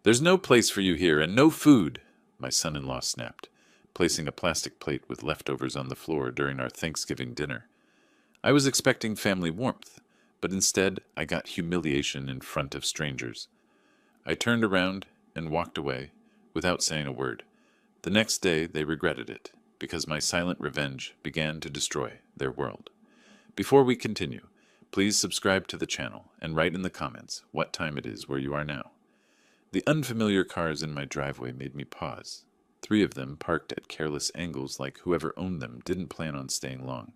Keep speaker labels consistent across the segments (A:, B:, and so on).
A: "There's no place for you here, and no food," my son-in-law snapped, placing a plastic plate with leftovers on the floor during our Thanksgiving dinner. I was expecting family warmth, but instead I got humiliation in front of strangers. I turned around and walked away without saying a word. The next day they regretted it, because my silent revenge began to destroy their world. Before we continue, please subscribe to the channel and write in the comments what time it is where you are now. The unfamiliar cars in my driveway made me pause. 3 of them parked at careless angles like whoever owned them didn't plan on staying long.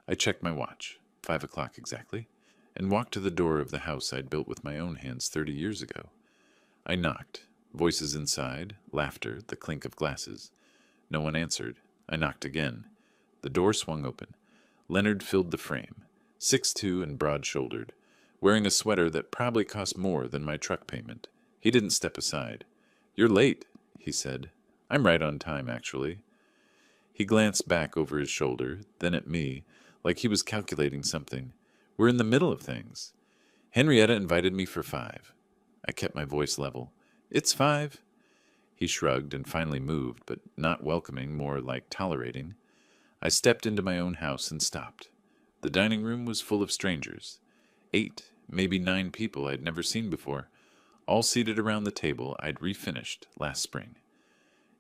A: I checked my watch, 5 o'clock exactly, and walked to the door of the house I'd built with my own hands 30 years ago. I knocked. Voices inside, laughter, the clink of glasses. No one answered. I knocked again. The door swung open. Leonard filled the frame, 6'2" and broad-shouldered, wearing a sweater that probably cost more than my truck payment. He didn't step aside. "You're late," he said. "I'm right on time, actually." He glanced back over his shoulder, then at me, like he was calculating something. "We're in the middle of things. Henrietta invited me for 5. I kept my voice level. "It's 5. He shrugged and finally moved, but not welcoming, more like tolerating. I stepped into my own house and stopped. The dining room was full of strangers. 8, maybe 9 people I'd never seen before, all seated around the table I'd refinished last spring.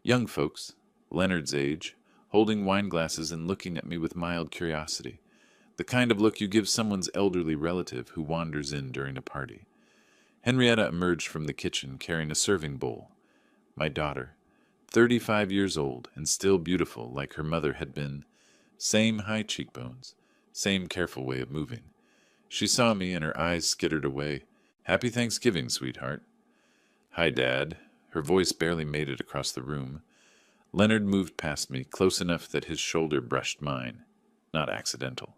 A: Young folks, Leonard's age, holding wine glasses and looking at me with mild curiosity, the kind of look you give someone's elderly relative who wanders in during a party. Henrietta emerged from the kitchen carrying a serving bowl. My daughter, 35 years old and still beautiful like her mother had been, same high cheekbones, same careful way of moving. She saw me and her eyes skittered away. "Happy Thanksgiving, sweetheart." "Hi, Dad." Her voice barely made it across the room. Leonard moved past me, close enough that his shoulder brushed mine. Not accidental.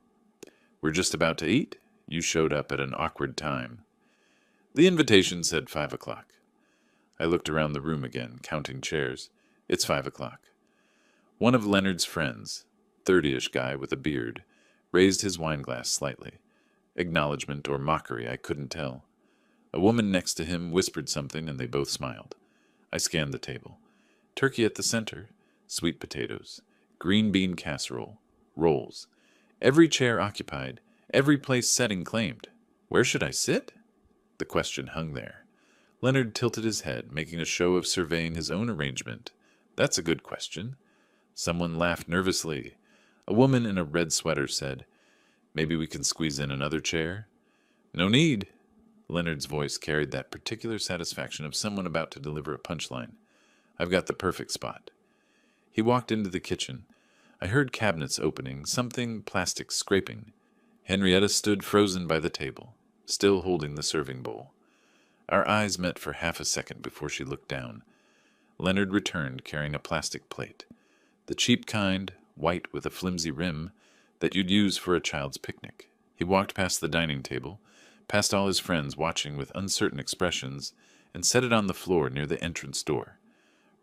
A: "We're just about to eat. You showed up at an awkward time." The invitation said 5 o'clock. I looked around the room again, counting chairs. It's 5 o'clock. One of Leonard's friends, 30-ish guy with a beard, raised his wineglass slightly. Acknowledgement or mockery, I couldn't tell. A woman next to him whispered something and they both smiled. I scanned the table. Turkey at the center, sweet potatoes, green bean casserole, rolls. Every chair occupied, every place setting claimed. Where should I sit? The question hung there. Leonard tilted his head, making a show of surveying his own arrangement. "That's a good question." Someone laughed nervously. A woman in a red sweater said, "Maybe we can squeeze in another chair?" "No need." Leonard's voice carried that particular satisfaction of someone about to deliver a punchline. "I've got the perfect spot." He walked into the kitchen. I heard cabinets opening, something plastic scraping. Henrietta stood frozen by the table, still holding the serving bowl. Our eyes met for half a second before she looked down. Leonard returned carrying a plastic plate. The cheap kind, white with a flimsy rim, that you'd use for a child's picnic. He walked past the dining table, past all his friends watching with uncertain expressions, and set it on the floor near the entrance door.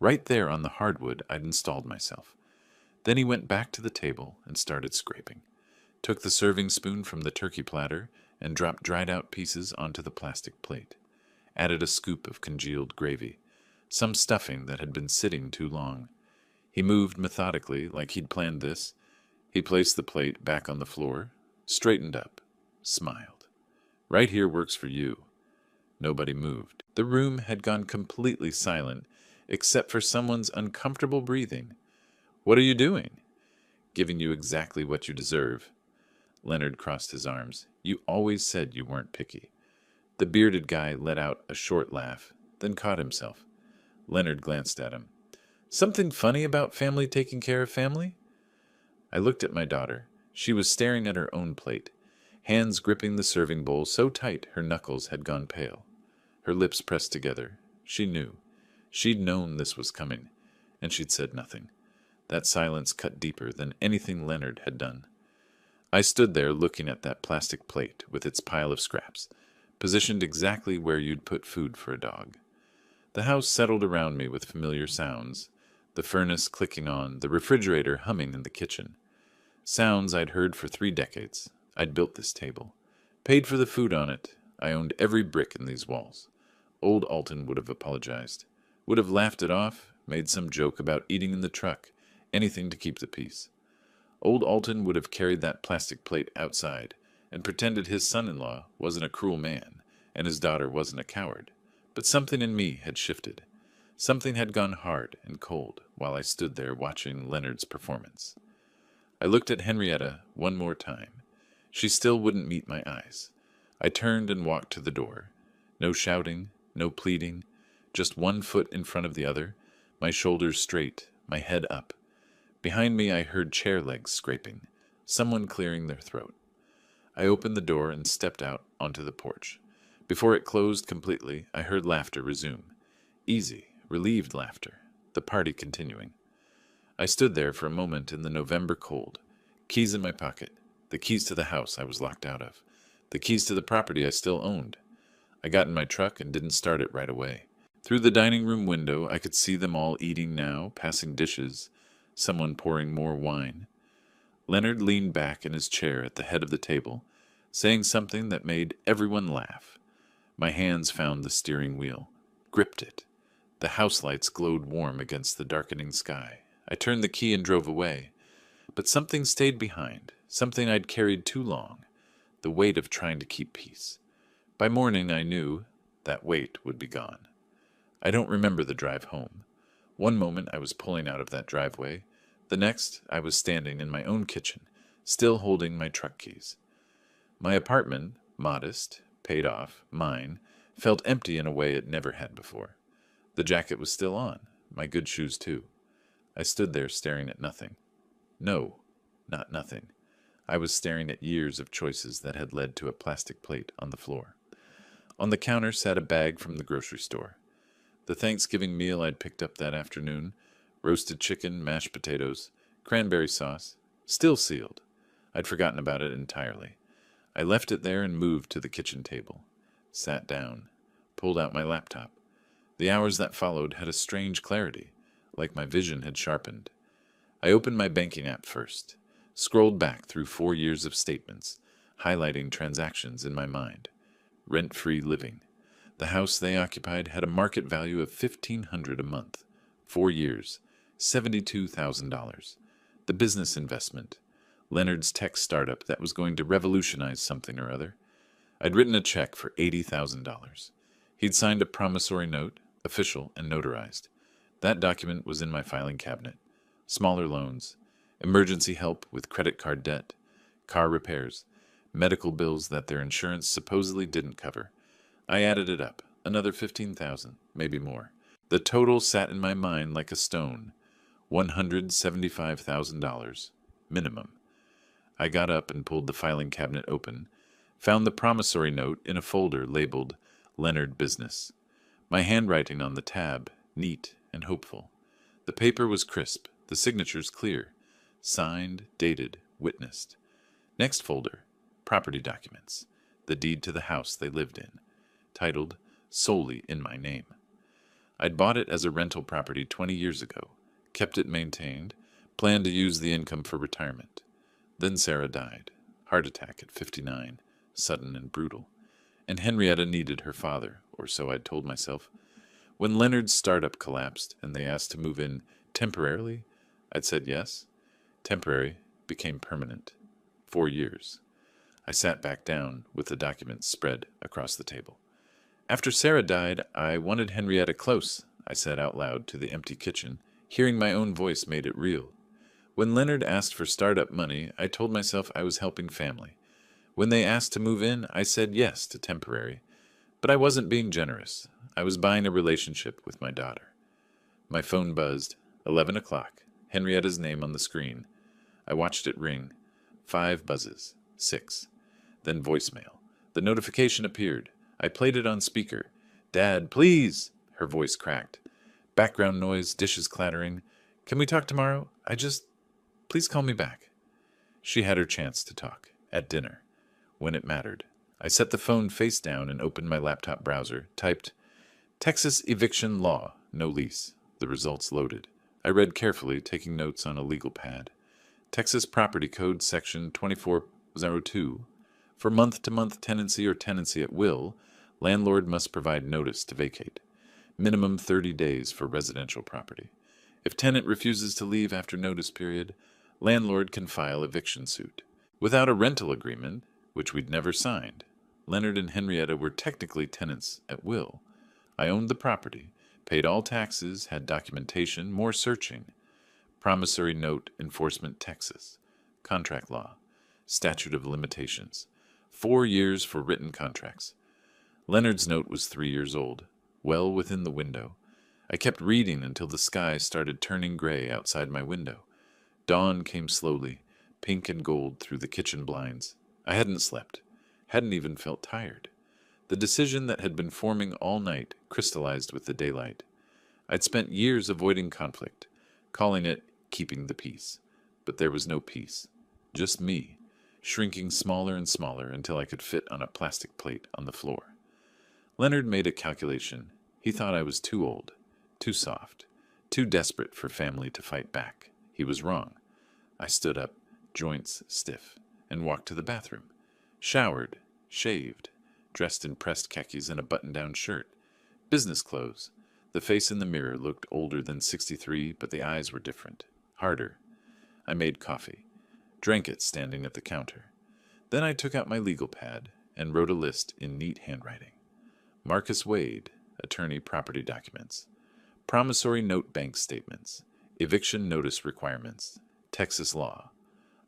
A: Right there on the hardwood I'd installed myself. Then he went back to the table and started scraping. Took the serving spoon from the turkey platter and dropped dried-out pieces onto the plastic plate. Added a scoop of congealed gravy, some stuffing that had been sitting too long. He moved methodically, like he'd planned this. He placed the plate back on the floor, straightened up, smiled. "Right here works for you." Nobody moved. The room had gone completely silent, except for someone's uncomfortable breathing. "What are you doing?" "Giving you exactly what you deserve." Leonard crossed his arms. "You always said you weren't picky." The bearded guy let out a short laugh, then caught himself. Leonard glanced at him. "Something funny about family taking care of family?" I looked at my daughter. She was staring at her own plate, hands gripping the serving bowl so tight her knuckles had gone pale. Her lips pressed together. She knew. She'd known this was coming, and she'd said nothing. That silence cut deeper than anything Leonard had done. I stood there looking at that plastic plate with its pile of scraps, positioned exactly where you'd put food for a dog. The house settled around me with familiar sounds, the furnace clicking on, the refrigerator humming in the kitchen. Sounds I'd heard for 3 decades. I'd built this table, paid for the food on it. I owned every brick in these walls. Old Alton would have apologized, would have laughed it off, made some joke about eating in the truck, anything to keep the peace. Old Alton would have carried that plastic plate outside and pretended his son-in-law wasn't a cruel man and his daughter wasn't a coward. But something in me had shifted. Something had gone hard and cold while I stood there watching Leonard's performance. I looked at Henrietta one more time. She still wouldn't meet my eyes. I turned and walked to the door. No shouting, no pleading, just one foot in front of the other, my shoulders straight, my head up. Behind me I heard chair legs scraping, someone clearing their throat. I opened the door and stepped out onto the porch. Before it closed completely, I heard laughter resume. Easy, relieved laughter, the party continuing. I stood there for a moment in the November cold, keys in my pocket, the keys to the house I was locked out of, the keys to the property I still owned. I got in my truck and didn't start it right away. Through the dining room window, I could see them all eating now, passing dishes, someone pouring more wine. Leonard leaned back in his chair at the head of the table, saying something that made everyone laugh. My hands found the steering wheel, gripped it. The house lights glowed warm against the darkening sky. I turned the key and drove away. But something stayed behind, something I'd carried too long, the weight of trying to keep peace. By morning I knew that weight would be gone. I don't remember the drive home. One moment I was pulling out of that driveway. The next I was standing in my own kitchen, still holding my truck keys. My apartment, modest, paid off, mine, felt empty in a way it never had before. The jacket was still on, my good shoes too. I stood there staring at nothing. No, not nothing. I was staring at years of choices that had led to a plastic plate on the floor. On the counter sat a bag from the grocery store. The Thanksgiving meal I'd picked up that afternoon, roasted chicken, mashed potatoes, cranberry sauce, still sealed. I'd forgotten about it entirely. I left it there and moved to the kitchen table. Sat down, pulled out my laptop. The hours that followed had a strange clarity, like my vision had sharpened. I opened my banking app first, scrolled back through 4 years of statements, highlighting transactions in my mind. Rent-free living. The house they occupied had a market value of $1,500 a month. 4 years, $72,000. The business investment. Leonard's tech startup that was going to revolutionize something or other. I'd written a check for $80,000. He'd signed a promissory note, official and notarized. That document was in my filing cabinet. Smaller loans, emergency help with credit card debt, car repairs, medical bills that their insurance supposedly didn't cover. I added it up, another $15,000, maybe more. The total sat in my mind like a stone, $175,000, minimum. I got up and pulled the filing cabinet open, found the promissory note in a folder labeled Leonard Business. My handwriting on the tab, neat and hopeful. The paper was crisp, the signatures clear. Signed, dated, witnessed. Next folder, property documents. The deed to the house they lived in. Titled, solely in my name. I'd bought it as a rental property 20 years ago, kept it maintained, planned to use the income for retirement. Then Sarah died, heart attack at 59, sudden and brutal. And Henrietta needed her father, or so I'd told myself. When Leonard's startup collapsed and they asked to move in temporarily, I'd said yes. Temporary became permanent. 4 years. I sat back down with the documents spread across the table. After Sarah died, I wanted Henrietta close, I said out loud to the empty kitchen. Hearing my own voice made it real. When Leonard asked for startup money, I told myself I was helping family. When they asked to move in, I said yes to temporary. But I wasn't being generous. I was buying a relationship with my daughter. My phone buzzed. 11 o'clock. Henrietta's name on the screen. I watched it ring. 5 buzzes. 6. Then voicemail. The notification appeared. I played it on speaker. "Dad, please!" Her voice cracked. Background noise, dishes clattering. "Can we talk tomorrow? Please call me back." She had her chance to talk. At dinner. When it mattered. I set the phone face down and opened my laptop browser. Typed, "Texas eviction law, no lease." The results loaded. I read carefully, taking notes on a legal pad. Texas Property Code Section 2402. For month-to-month tenancy or tenancy at will, Landlord must provide notice to vacate. Minimum 30 days for residential property. If tenant refuses to leave after notice period, landlord can file eviction suit. Without a rental agreement, which we'd never signed, Leonard and Henrietta were technically tenants at will. I owned the property, paid all taxes, had documentation, more searching. Promissory note enforcement, Texas. Contract law. Statute of limitations. 4 years for written contracts. Leonard's note was 3 years old, well within the window. I kept reading until the sky started turning gray outside my window. Dawn came slowly, pink and gold through the kitchen blinds. I hadn't slept, hadn't even felt tired. The decision that had been forming all night crystallized with the daylight. I'd spent years avoiding conflict, calling it keeping the peace. But there was no peace, just me, shrinking smaller and smaller until I could fit on a plastic plate on the floor. Leonard made a calculation. He thought I was too old, too soft, too desperate for family to fight back. He was wrong. I stood up, joints stiff, and walked to the bathroom. Showered, shaved, dressed in pressed khakis and a button-down shirt. Business clothes. The face in the mirror looked older than 63, but the eyes were different, harder. I made coffee, drank it standing at the counter. Then I took out my legal pad and wrote a list in neat handwriting. Marcus Wade, attorney, property documents. Promissory note, bank statements. Eviction notice requirements. Texas law.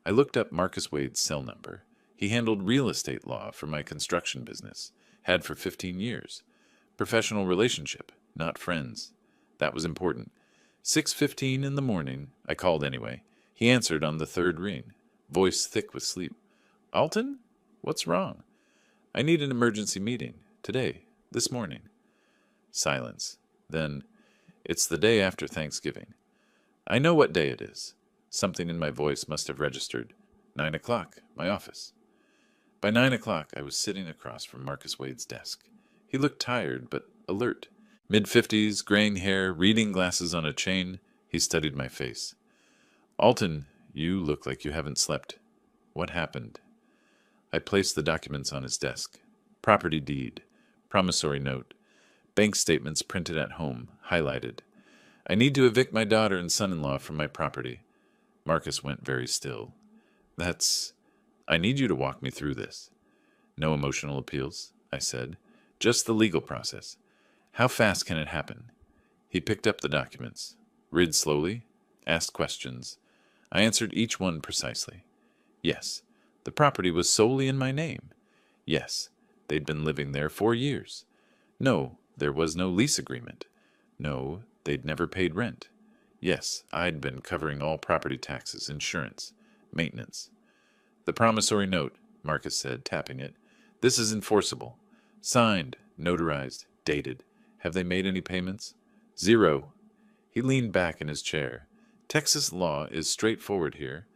A: I looked up Marcus Wade's cell number. He handled real estate law for my construction business. Had for 15 years. Professional relationship, not friends. That was important. 6:15 in the morning, I called anyway. He answered on the third ring, voice thick with sleep. Alton? What's wrong? I need an emergency meeting. Today. This morning. Silence. Then, it's the day after Thanksgiving. I know what day it is. Something in my voice must have registered. 9 o'clock, my office. By 9 o'clock, I was sitting across from Marcus Wade's desk. He looked tired, but alert. Mid-50s, graying hair, reading glasses on a chain. He studied my face. Alton, you look like you haven't slept. What happened? I placed the documents on his desk. Property deed. Promissory note. Bank statements printed at home, highlighted. I need to evict my daughter and son-in-law from my property. Marcus went very still. I need you to walk me through this. No emotional appeals, I said. Just the legal process. How fast can it happen? He picked up the documents, read slowly, asked questions. I answered each one precisely. Yes, the property was solely in my name. Yes, they'd been living there 4 years. No, there was no lease agreement. No, they'd never paid rent. Yes, I'd been covering all property taxes, insurance, maintenance. The promissory note, Marcus said, tapping it. This is enforceable. Signed, notarized, dated. Have they made any payments? 0. He leaned back in his chair. Texas law is straightforward here.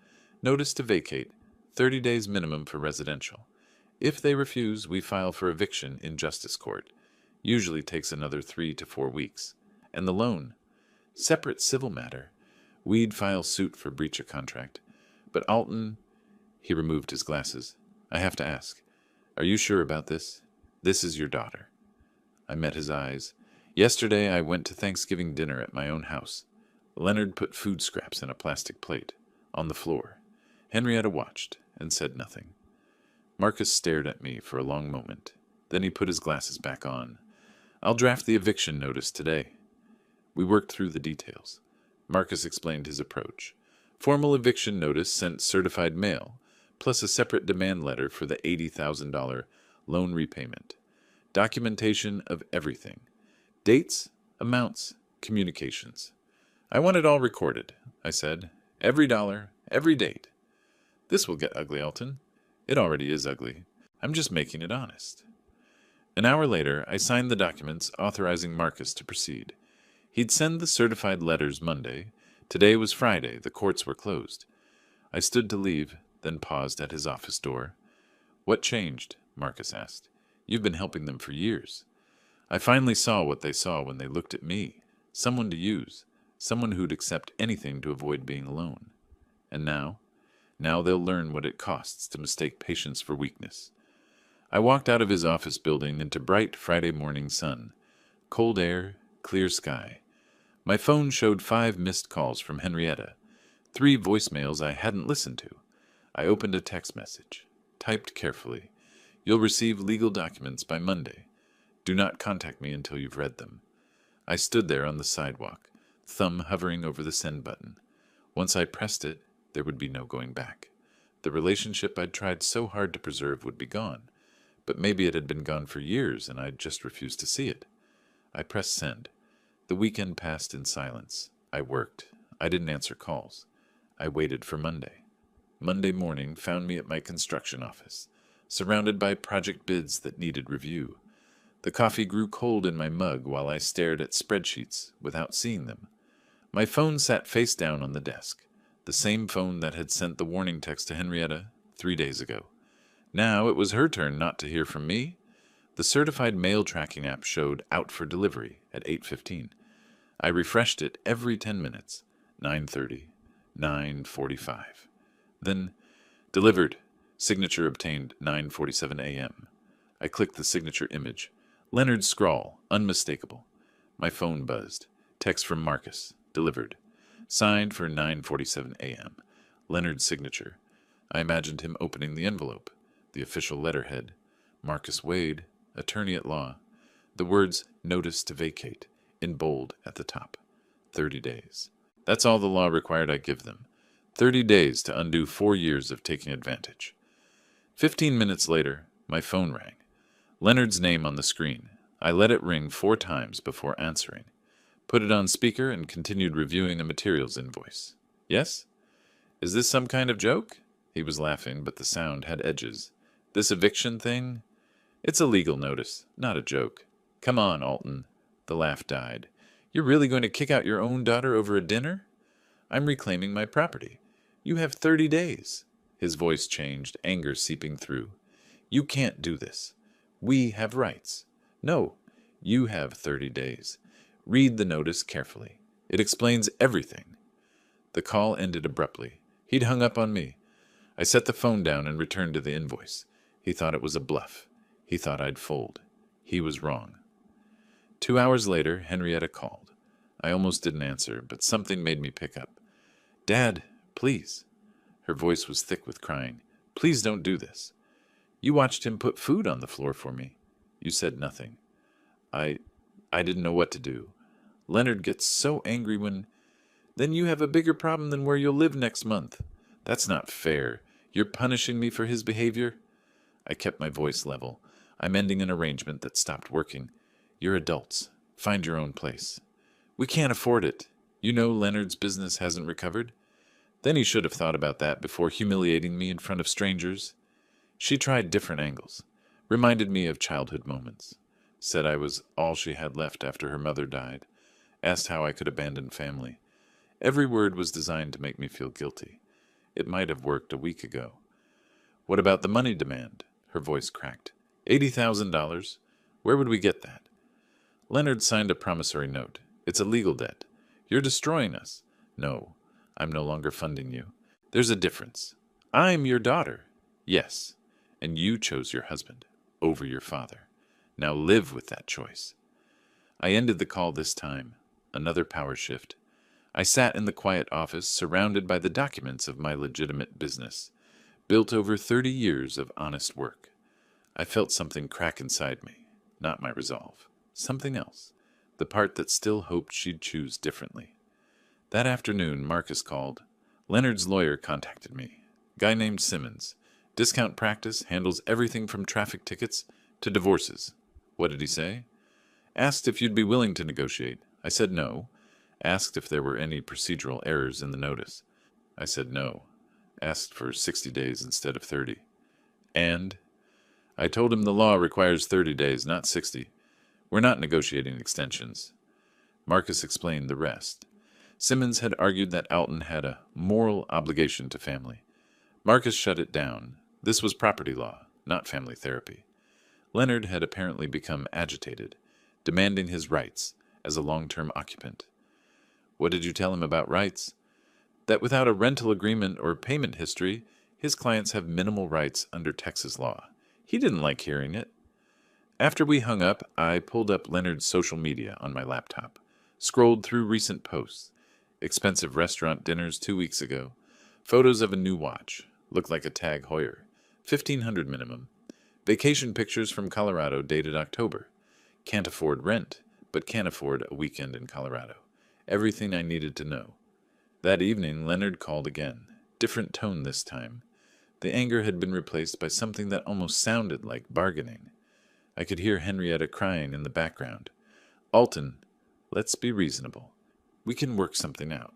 A: Notice to vacate, 30 days minimum for residential. If they refuse, we file for eviction in justice court. Usually takes another 3 to 4 weeks. And the loan? Separate civil matter. We'd file suit for breach of contract. But Alton, he removed his glasses. I have to ask, are you sure about this? This is your daughter. I met his eyes. Yesterday I went to Thanksgiving dinner at my own house. Leonard put food scraps in a plastic plate, on the floor. Henrietta watched and said nothing. Marcus stared at me for a long moment. Then he put his glasses back on. I'll draft the eviction notice today. We worked through the details. Marcus explained his approach. Formal eviction notice sent certified mail, plus a separate demand letter for the $80,000 loan repayment. Documentation of everything. Dates, amounts, communications. I want it all recorded, I said. Every dollar, every date. This will get ugly, Alton. It already is ugly. I'm just making it honest. An hour later, I signed the documents authorizing Marcus to proceed. He'd send the certified letters Monday. Today was Friday. The courts were closed. I stood to leave, then paused at his office door. What changed? Marcus asked. You've been helping them for years. I finally saw what they saw when they looked at me. Someone to use. Someone who'd accept anything to avoid being alone. And now? Now they'll learn what it costs to mistake patience for weakness. I walked out of his office building into bright Friday morning sun. Cold air, clear sky. My phone showed 5 missed calls from Henrietta, 3 voicemails I hadn't listened to. I opened a text message, typed carefully. You'll receive legal documents by Monday. Do not contact me until you've read them. I stood there on the sidewalk, thumb hovering over the send button. Once I pressed it, there would be no going back. The relationship I'd tried so hard to preserve would be gone, but maybe it had been gone for years and I'd just refused to see it. I pressed send. The weekend passed in silence. I worked. I didn't answer calls. I waited for Monday. Monday morning found me at my construction office, surrounded by project bids that needed review. The coffee grew cold in my mug while I stared at spreadsheets without seeing them. My phone sat face down on the desk, the same phone that had sent the warning text to Henrietta 3 days ago. Now it was her turn not to hear from me. The certified mail tracking app showed out for delivery at 8:15. I refreshed it every 10 minutes. 9:30, 9:45. Then, delivered. Signature obtained 9:47 a.m. I clicked the signature image. Leonard's scrawl, unmistakable. My phone buzzed. Text from Marcus. Delivered. Signed for 9:47 a.m. Leonard's signature. I imagined him opening the envelope. The official letterhead. Marcus Wade, attorney at law. The words, notice to vacate, in bold at the top. 30 days. That's all the law required I give them. 30 days to undo 4 years of taking advantage. 15 minutes later, my phone rang. Leonard's name on the screen. I let it ring 4 times before answering. Put it on speaker and continued reviewing a materials invoice. Yes? Is this some kind of joke? He was laughing, but the sound had edges. This eviction thing? It's a legal notice, not a joke. Come on, Alton. The laugh died. You're really going to kick out your own daughter over a dinner? I'm reclaiming my property. You have 30 days. His voice changed, anger seeping through. You can't do this. We have rights. No, you have 30 days. Read the notice carefully. It explains everything. The call ended abruptly. He'd hung up on me. I set the phone down and returned to the invoice. He thought it was a bluff. He thought I'd fold. He was wrong. 2 hours later, Henrietta called. I almost didn't answer, but something made me pick up. Dad, please. Her voice was thick with crying. Please don't do this. You watched him put food on the floor for me. You said nothing. I didn't know what to do. Leonard gets so angry when... Then you have a bigger problem than where you'll live next month. That's not fair. You're punishing me for his behavior? I kept my voice level. I'm ending an arrangement that stopped working. You're adults. Find your own place. We can't afford it. You know Leonard's business hasn't recovered? Then he should have thought about that before humiliating me in front of strangers. She tried different angles. Reminded me of childhood moments. Said I was all she had left after her mother died. Asked how I could abandon family. Every word was designed to make me feel guilty. It might have worked a week ago. What about the money demand? Her voice cracked. $80,000? Where would we get that? Leonard signed a promissory note. It's a legal debt. You're destroying us. No, I'm no longer funding you. There's a difference. I'm your daughter. Yes, and you chose your husband over your father. Now live with that choice. I ended the call this time. Another power shift. I sat in the quiet office surrounded by the documents of my legitimate business, built over 30 years of honest work. I felt something crack inside me. Not my resolve. Something else. The part that still hoped she'd choose differently. That afternoon, Marcus called. Leonard's lawyer contacted me. Guy named Simmons. Discount practice, handles everything from traffic tickets to divorces. What did he say? Asked if you'd be willing to negotiate. I said no. Asked if there were any procedural errors in the notice. I said no. Asked for 60 days instead of 30. And? I told him the law requires 30 days, not 60. We're not negotiating extensions. Marcus explained the rest. Simmons had argued that Alton had a moral obligation to family. Marcus shut it down. This was property law, not family therapy. Leonard had apparently become agitated, demanding his rights as a long-term occupant. What did you tell him about rights? That without a rental agreement or payment history, his clients have minimal rights under Texas law. He didn't like hearing it. After we hung up, I pulled up Leonard's social media on my laptop, scrolled through recent posts, expensive restaurant dinners 2 weeks ago, photos of a new watch, looked like a Tag Heuer, 1500 minimum, vacation pictures from Colorado dated October, can't afford rent, but can afford a weekend in Colorado. Everything I needed to know. That evening, Leonard called again, different tone this time. The anger had been replaced by something that almost sounded like bargaining. I could hear Henrietta crying in the background. Alton, let's be reasonable. We can work something out.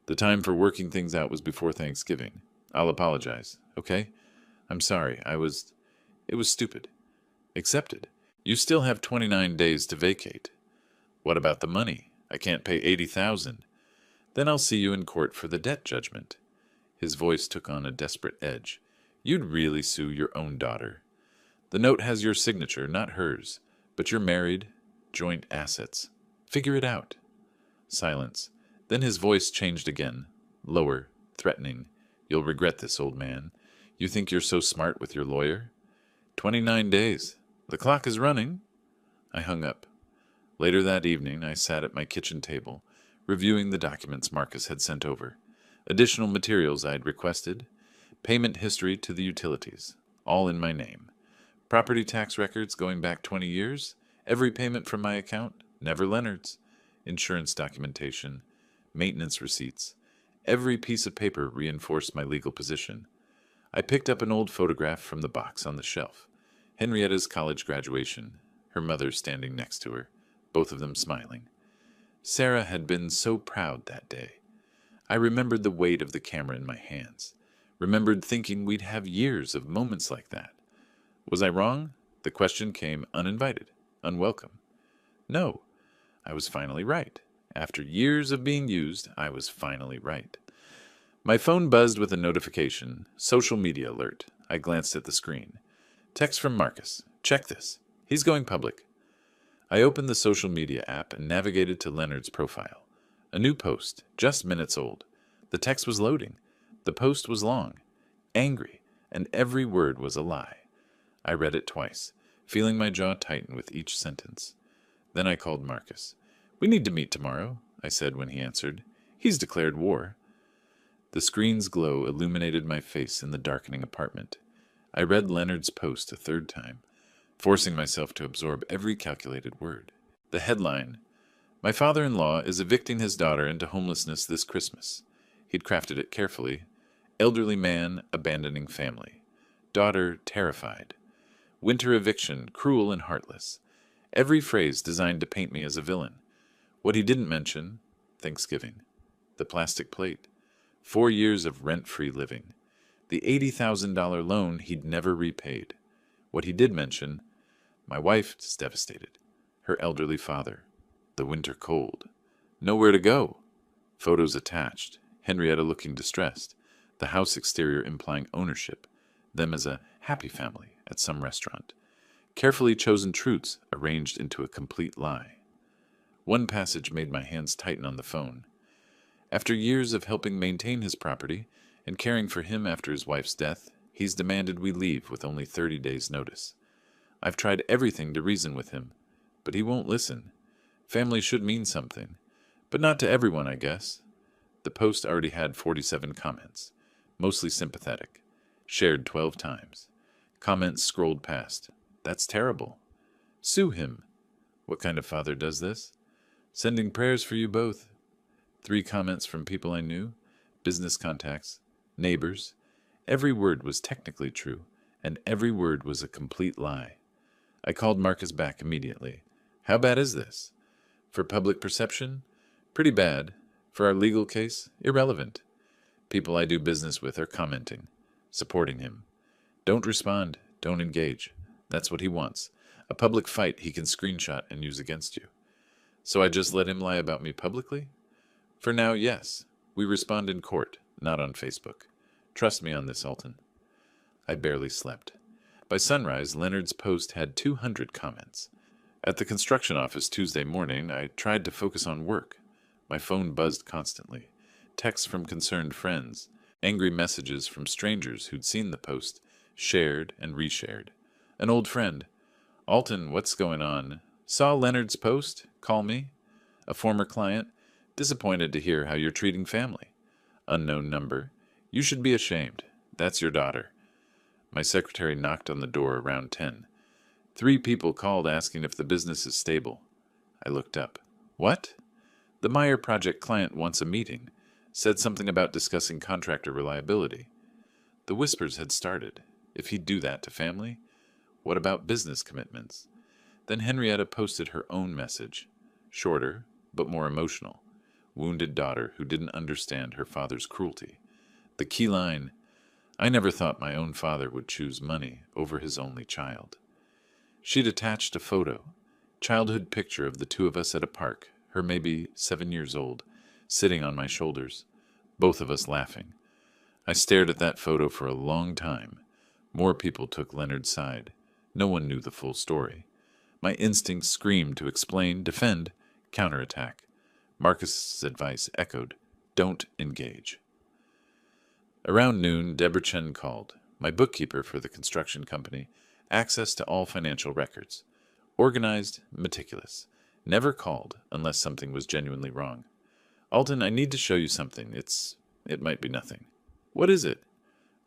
A: The time for working things out was before Thanksgiving. I'll apologize, okay? I'm sorry, it was stupid. Accepted. You still have 29 days to vacate. What about the money? I can't pay $80,000. Then I'll see you in court for the debt judgment. His voice took on a desperate edge. You'd really sue your own daughter. The note has your signature, not hers, but you're married, joint assets. Figure it out. Silence. Then his voice changed again, lower, threatening. You'll regret this, old man. You think you're so smart with your lawyer? 29 days. The clock is running. I hung up. Later that evening, I sat at my kitchen table, reviewing the documents Marcus had sent over, additional materials I had requested, payment history to the utilities, all in my name, property tax records going back 20 years, every payment from my account, never Leonard's, insurance documentation, maintenance receipts. Every piece of paper reinforced my legal position. I picked up an old photograph from the box on the shelf. Henrietta's college graduation, her mother standing next to her, both of them smiling. Sarah had been so proud that day. I remembered the weight of the camera in my hands, remembered thinking we'd have years of moments like that. Was I wrong? The question came uninvited, unwelcome. No, I was finally right. After years of being used, I was finally right. My phone buzzed with a notification, social media alert. I glanced at the screen. Text from Marcus. Check this. He's going public. I opened the social media app and navigated to Leonard's profile. A new post, just minutes old. The text was loading. The post was long, angry, and every word was a lie. I read it twice, feeling my jaw tighten with each sentence. Then I called Marcus. We need to meet tomorrow, I said when he answered. He's declared war. The screen's glow illuminated my face in the darkening apartment. I read Leonard's post a third time, forcing myself to absorb every calculated word. The headline, My father-in-law is evicting his daughter into homelessness this Christmas. He'd crafted it carefully. Elderly man abandoning family. Daughter terrified. Winter eviction, cruel and heartless. Every phrase designed to paint me as a villain. What he didn't mention, Thanksgiving. The plastic plate. 4 years of rent-free living. The $80,000 loan he'd never repaid. What he did mention, my wife is devastated. Her elderly father. The winter cold. Nowhere to go. Photos attached. Henrietta looking distressed. The house exterior implying ownership. Them as a happy family at some restaurant. Carefully chosen truths arranged into a complete lie. One passage made my hands tighten on the phone. After years of helping maintain his property and caring for him after his wife's death, he's demanded we leave with only 30 days' notice. I've tried everything to reason with him, but he won't listen. Family should mean something, but not to everyone, I guess. The post already had 47 comments, mostly sympathetic, shared 12 times. Comments scrolled past. That's terrible. Sue him. What kind of father does this? Sending prayers for you both. 3 comments from people I knew, business contacts, neighbors. Every word was technically true, and every word was a complete lie. I called Marcus back immediately. How bad is this? For public perception? Pretty bad. For our legal case? Irrelevant. People I do business with are commenting, supporting him. Don't respond. Don't engage. That's what he wants. A public fight he can screenshot and use against you. So I just let him lie about me publicly? For now, yes. We respond in court, not on Facebook. Trust me on this, Alton. I barely slept. By sunrise, Leonard's post had 200 comments. At the construction office Tuesday morning, I tried to focus on work. My phone buzzed constantly. Texts from concerned friends, angry messages from strangers who'd seen the post, shared and reshared. An old friend. Alton, what's going on? Saw Leonard's post? Call me. A former client. Disappointed to hear how you're treating family. Unknown number. You should be ashamed. That's your daughter. My secretary knocked on the door around 10. 3 people called asking if the business is stable. I looked up. What? The Meyer Project client wants a meeting. Said something about discussing contractor reliability. The whispers had started. If he'd do that to family? What about business commitments? Then Henrietta posted her own message. Shorter, but more emotional. Wounded daughter who didn't understand her father's cruelty. The key line, I never thought my own father would choose money over his only child. She'd attached a photo, childhood picture of the 2 of us at a park, her maybe 7 years old, sitting on my shoulders, both of us laughing. I stared at that photo for a long time. More people took Leonard's side. No one knew the full story. My instincts screamed to explain, defend, counterattack. Marcus's advice echoed, don't engage. Around noon, Deborah Chen called, my bookkeeper for the construction company, access to all financial records. Organized, meticulous. Never called unless something was genuinely wrong. Alton, I need to show you something. It might be nothing. What is it?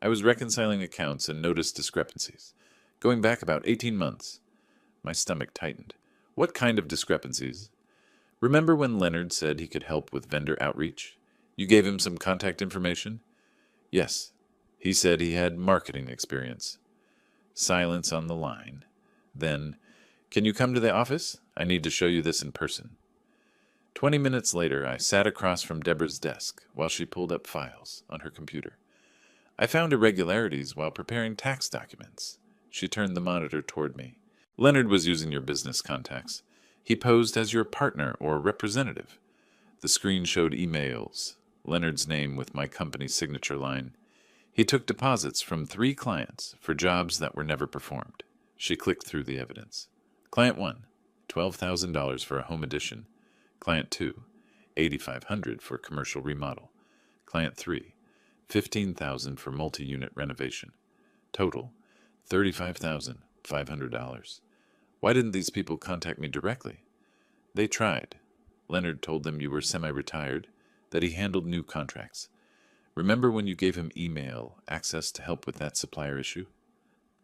A: I was reconciling accounts and noticed discrepancies. Going back about 18 months. My stomach tightened. What kind of discrepancies? Remember when Leonard said he could help with vendor outreach? You gave him some contact information? Yes. He said he had marketing experience. Silence on the line. Then, can you come to the office? I need to show you this in person. 20 minutes later, I sat across from Deborah's desk while she pulled up files on her computer. I found irregularities while preparing tax documents. She turned the monitor toward me. Leonard was using your business contacts. He posed as your partner or representative. The screen showed emails, Leonard's name with my company's signature line. He took deposits from 3 clients for jobs that were never performed. She clicked through the evidence. Client 1, $12,000 for a home addition. Client 2, $8,500 for commercial remodel. Client 3, $15,000 for multi-unit renovation. Total, $35,500. Why didn't these people contact me directly? They tried. Leonard told them you were semi-retired, that he handled new contracts. Remember when you gave him email access to help with that supplier issue?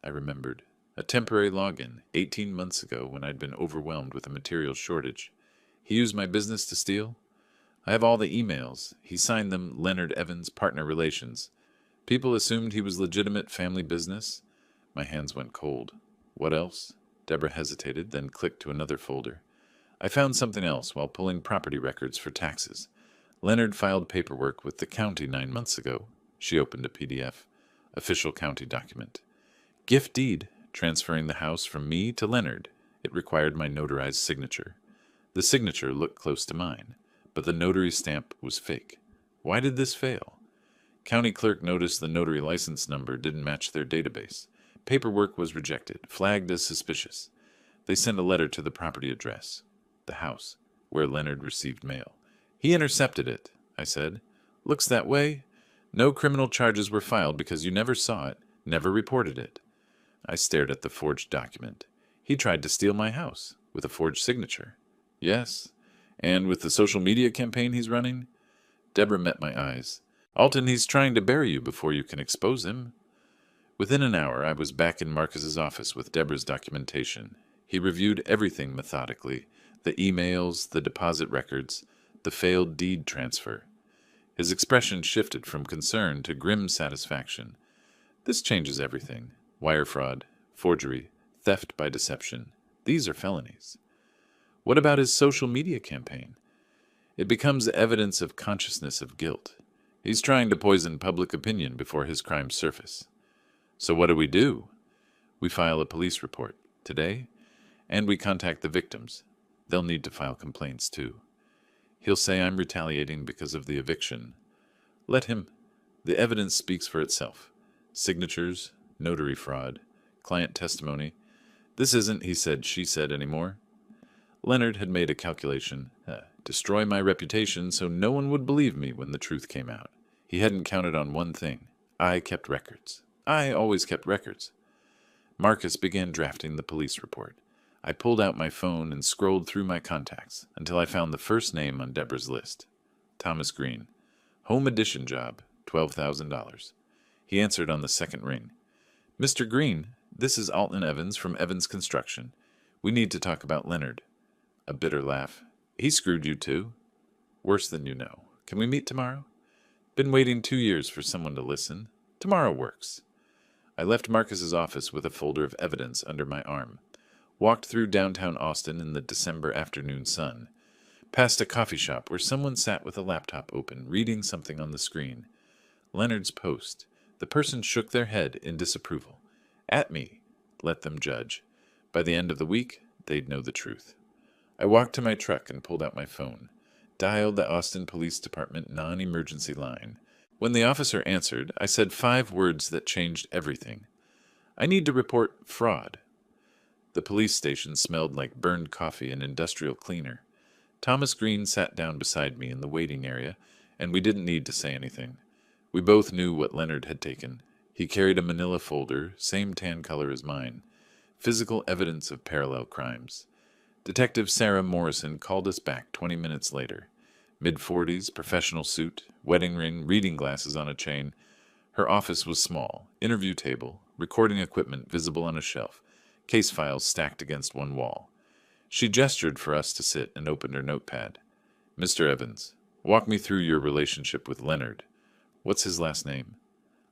A: I remembered. A temporary login 18 months ago when I'd been overwhelmed with a material shortage. He used my business to steal? I have all the emails. He signed them Leonard Evans Partner Relations. People assumed he was legitimate family business. My hands went cold. What else? Deborah hesitated, then clicked to another folder. I found something else while pulling property records for taxes. Leonard filed paperwork with the county 9 months ago. She opened a PDF. Official county document. Gift deed, transferring the house from me to Leonard. It required my notarized signature. The signature looked close to mine, but the notary stamp was fake. Why did this fail? County clerk noticed the notary license number didn't match their database. Paperwork was rejected, flagged as suspicious. They sent a letter to the property address, the house, where Leonard received mail. He intercepted it, I said. Looks that way. No criminal charges were filed because you never saw it, never reported it. I stared at the forged document. He tried to steal my house, with a forged signature. Yes, and with the social media campaign he's running? Deborah met my eyes. Alton, he's trying to bury you before you can expose him. Within an hour, I was back in Marcus's office with Deborah's documentation. He reviewed everything methodically, the emails, the deposit records, the failed deed transfer. His expression shifted from concern to grim satisfaction. This changes everything. Wire fraud, forgery, theft by deception. These are felonies. What about his social media campaign? It becomes evidence of consciousness of guilt. He's trying to poison public opinion before his crimes surface. So what do? We file a police report today, and we contact the victims. They'll need to file complaints too. He'll say I'm retaliating because of the eviction. Let him. The evidence speaks for itself. Signatures, notary fraud, client testimony. This isn't he said, she said anymore. Leonard had made a calculation. Destroy my reputation so no one would believe me when the truth came out. He hadn't counted on one thing. I kept records. I always kept records. Marcus began drafting the police report. I pulled out my phone and scrolled through my contacts until I found the first name on Deborah's list. Thomas Green. Home edition job, $12,000. He answered on the second ring. Mr. Green, this is Alton Evans from Evans Construction. We need to talk about Leonard. A bitter laugh. He screwed you too. Worse than you know. Can we meet tomorrow? Been waiting 2 years for someone to listen. Tomorrow works. I left Marcus's office with a folder of evidence under my arm. Walked through downtown Austin in the December afternoon sun. Past a coffee shop where someone sat with a laptop open, reading something on the screen. Leonard's post. The person shook their head in disapproval. At me. Let them judge. By the end of the week, they'd know the truth. I walked to my truck and pulled out my phone. Dialed the Austin Police Department non-emergency line. When the officer answered, I said 5 words that changed everything. I need to report fraud. The police station smelled like burned coffee and industrial cleaner. Thomas Green sat down beside me in the waiting area, and we didn't need to say anything. We both knew what Leonard had taken. He carried a manila folder, same tan color as mine. Physical evidence of parallel crimes. Detective Sarah Morrison called us back 20 minutes later. Mid-40s, professional suit, wedding ring, reading glasses on a chain. Her office was small, interview table, recording equipment visible on a shelf, case files stacked against one wall. She gestured for us to sit and opened her notepad. Mr. Evans, walk me through your relationship with Leonard. What's his last name?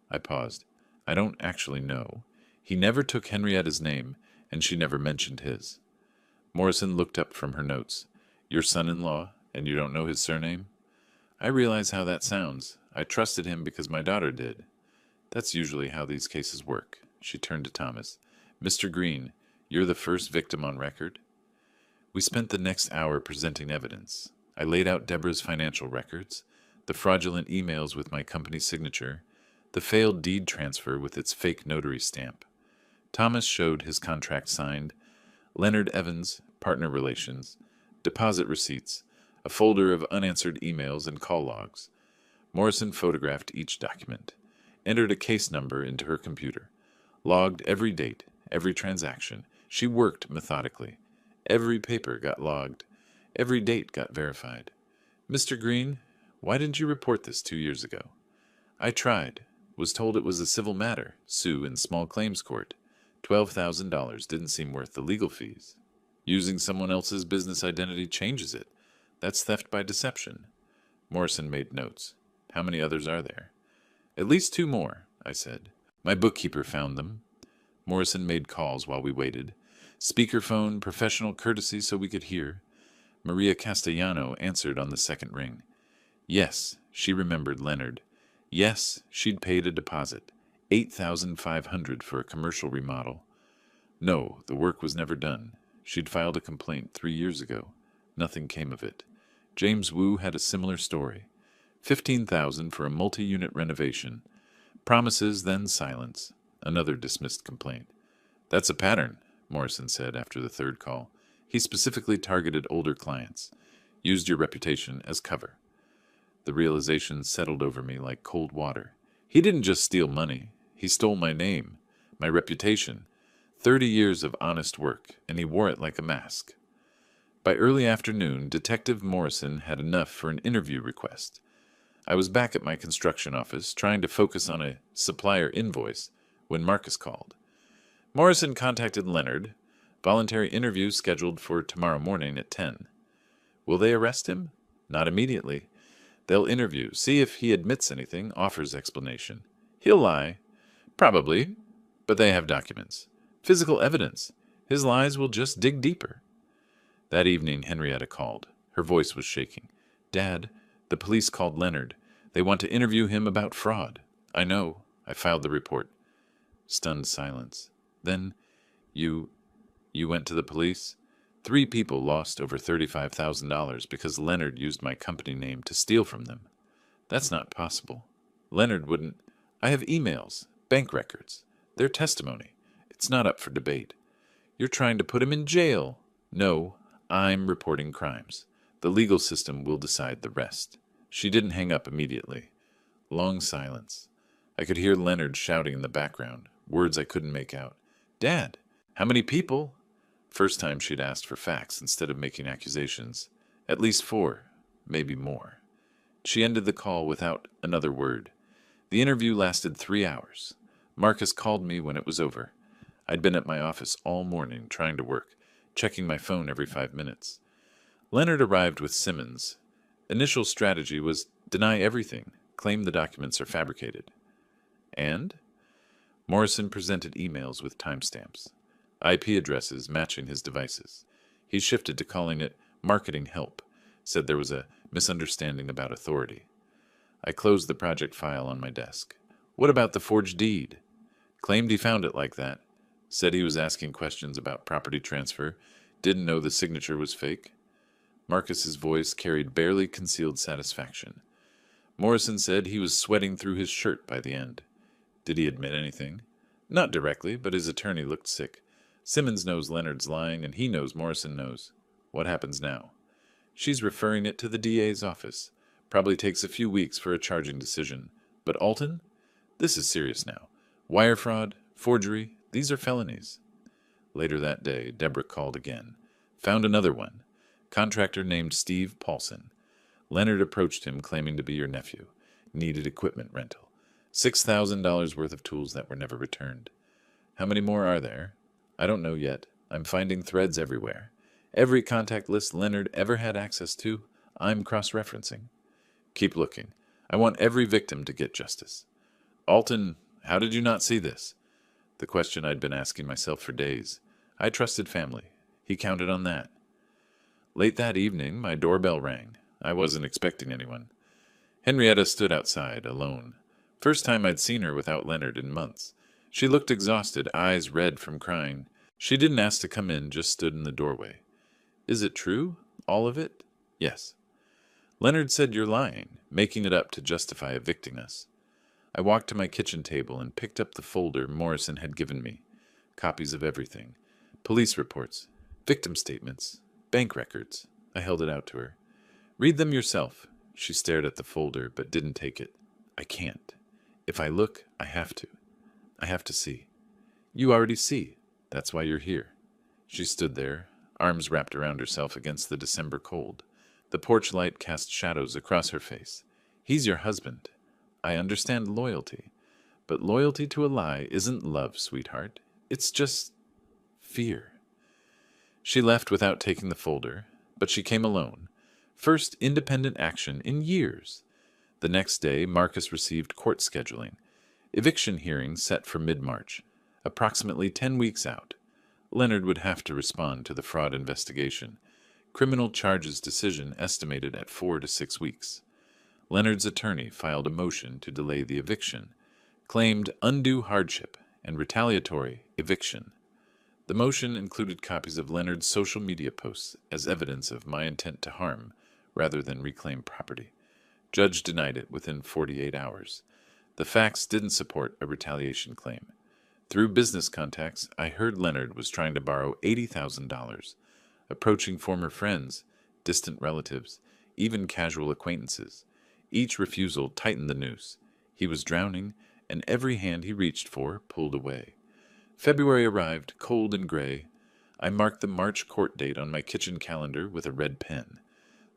A: I paused. I don't actually know. He never took Henrietta's name, and she never mentioned his. Morrison looked up from her notes. Your son-in-law, and you don't know his surname? I realize how that sounds. I trusted him because my daughter did. That's usually how these cases work. She turned to Thomas. Mr. Green, you're the first victim on record? We spent the next hour presenting evidence. I laid out Deborah's financial records, the fraudulent emails with my company's signature, the failed deed transfer with its fake notary stamp. Thomas showed his contract signed, Leonard Evans, partner relations, deposit receipts, a folder of unanswered emails and call logs. Morrison photographed each document, entered a case number into her computer, logged every date, every transaction. She worked methodically. Every paper got logged. Every date got verified. Mr. Green, why didn't you report this 2 years ago? I tried. Was told it was a civil matter. Sue in small claims court. $12,000 didn't seem worth the legal fees. Using someone else's business identity changes it. That's theft by deception. Morrison made notes. How many others are there? At least 2 more, I said. My bookkeeper found them. Morrison made calls while we waited. Speakerphone, professional courtesy so we could hear. Maria Castellano answered on the second ring. Yes, she remembered Leonard. Yes, she'd paid a deposit, $8,500 for a commercial remodel. No, the work was never done. She'd filed a complaint 3 years ago. Nothing came of it. James Wu had a similar story. $15,000 for a multi-unit renovation. Promises, then silence. Another dismissed complaint. That's a pattern, Morrison said after the third call. He specifically targeted older clients. Used your reputation as cover. The realization settled over me like cold water. He didn't just steal money. He stole my name, my reputation. 30 years of honest work, and he wore it like a mask. By early afternoon, Detective Morrison had enough for an interview request. I was back at my construction office, trying to focus on a supplier invoice, when Marcus called. Morrison contacted Leonard. Voluntary interview scheduled for tomorrow morning at 10. Will they arrest him? Not immediately. They'll interview, see if he admits anything, offers explanation. He'll lie. Probably. But they have documents. Physical evidence. His lies will just dig deeper. That evening, Henrietta called. Her voice was shaking. Dad, the police called Leonard. They want to interview him about fraud. I know. I filed the report. Stunned silence. Then, you went to the police? 3 people lost over $35,000 because Leonard used my company name to steal from them. That's not possible. Leonard wouldn't. I have emails, bank records, their testimony. It's not up for debate. You're trying to put him in jail. No, I'm reporting crimes. The legal system will decide the rest. She didn't hang up immediately. Long silence. I could hear Leonard shouting in the background, words I couldn't make out. Dad, how many people? First time she'd asked for facts instead of making accusations. At least 4, maybe more. She ended the call without another word. The interview lasted 3 hours. Marcus called me when it was over. I'd been at my office all morning trying to work, checking my phone every 5 minutes. Leonard arrived with Simmons. Initial strategy was deny everything, claim the documents are fabricated. And? Morrison presented emails with timestamps, IP addresses matching his devices. He shifted to calling it marketing help, said there was a misunderstanding about authority. I closed the project file on my desk. What about the forged deed? Claimed he found it like that. Said he was asking questions about property transfer. Didn't know the signature was fake. Marcus's voice carried barely concealed satisfaction. Morrison said he was sweating through his shirt by the end. Did he admit anything? Not directly, but his attorney looked sick. Simmons knows Leonard's lying, and he knows Morrison knows. What happens now? She's referring it to the DA's office. Probably takes a few weeks for a charging decision. But Alton? This is serious now. Wire fraud, forgery, these are felonies. Later that day, Deborah called again. Found another one. Contractor named Steve Paulson. Leonard approached him claiming to be your nephew. Needed equipment rental. $6,000 worth of tools that were never returned. How many more are there? I don't know yet. I'm finding threads everywhere. Every contact list Leonard ever had access to, I'm cross-referencing. Keep looking. I want every victim to get justice. Alton, how did you not see this? The question I'd been asking myself for days. I trusted family. He counted on that. Late that evening, my doorbell rang. I wasn't expecting anyone. Henrietta stood outside, alone. First time I'd seen her without Leonard in months. She looked exhausted, eyes red from crying. She didn't ask to come in, just stood in the doorway. Is it true? All of it? Yes. Leonard said you're lying, making it up to justify evicting us. I walked to my kitchen table and picked up the folder Morrison had given me. Copies of everything. Police reports, victim statements, bank records. I held it out to her. Read them yourself. She stared at the folder, but didn't take it. I can't. If I look, I have to. I have to see. You already see. That's why you're here. She stood there, arms wrapped around herself against the December cold. The porch light cast shadows across her face. He's your husband. I understand loyalty. But loyalty to a lie isn't love, sweetheart. It's just fear. She left without taking the folder, but she came alone. First independent action in years. The next day, Marcus received court scheduling. Eviction hearing set for mid-March, approximately 10 weeks out. Leonard would have to respond to the fraud investigation. Criminal charges decision estimated at 4 to 6 weeks. Leonard's attorney filed a motion to delay the eviction, claimed undue hardship and retaliatory eviction. The motion included copies of Leonard's social media posts as evidence of my intent to harm rather than reclaim property. Judge denied it within 48 hours. The facts didn't support a retaliation claim. Through business contacts, I heard Leonard was trying to borrow $80,000, approaching former friends, distant relatives, even casual acquaintances. Each refusal tightened the noose. He was drowning, and every hand he reached for pulled away. February arrived, cold and gray. I marked the March court date on my kitchen calendar with a red pen.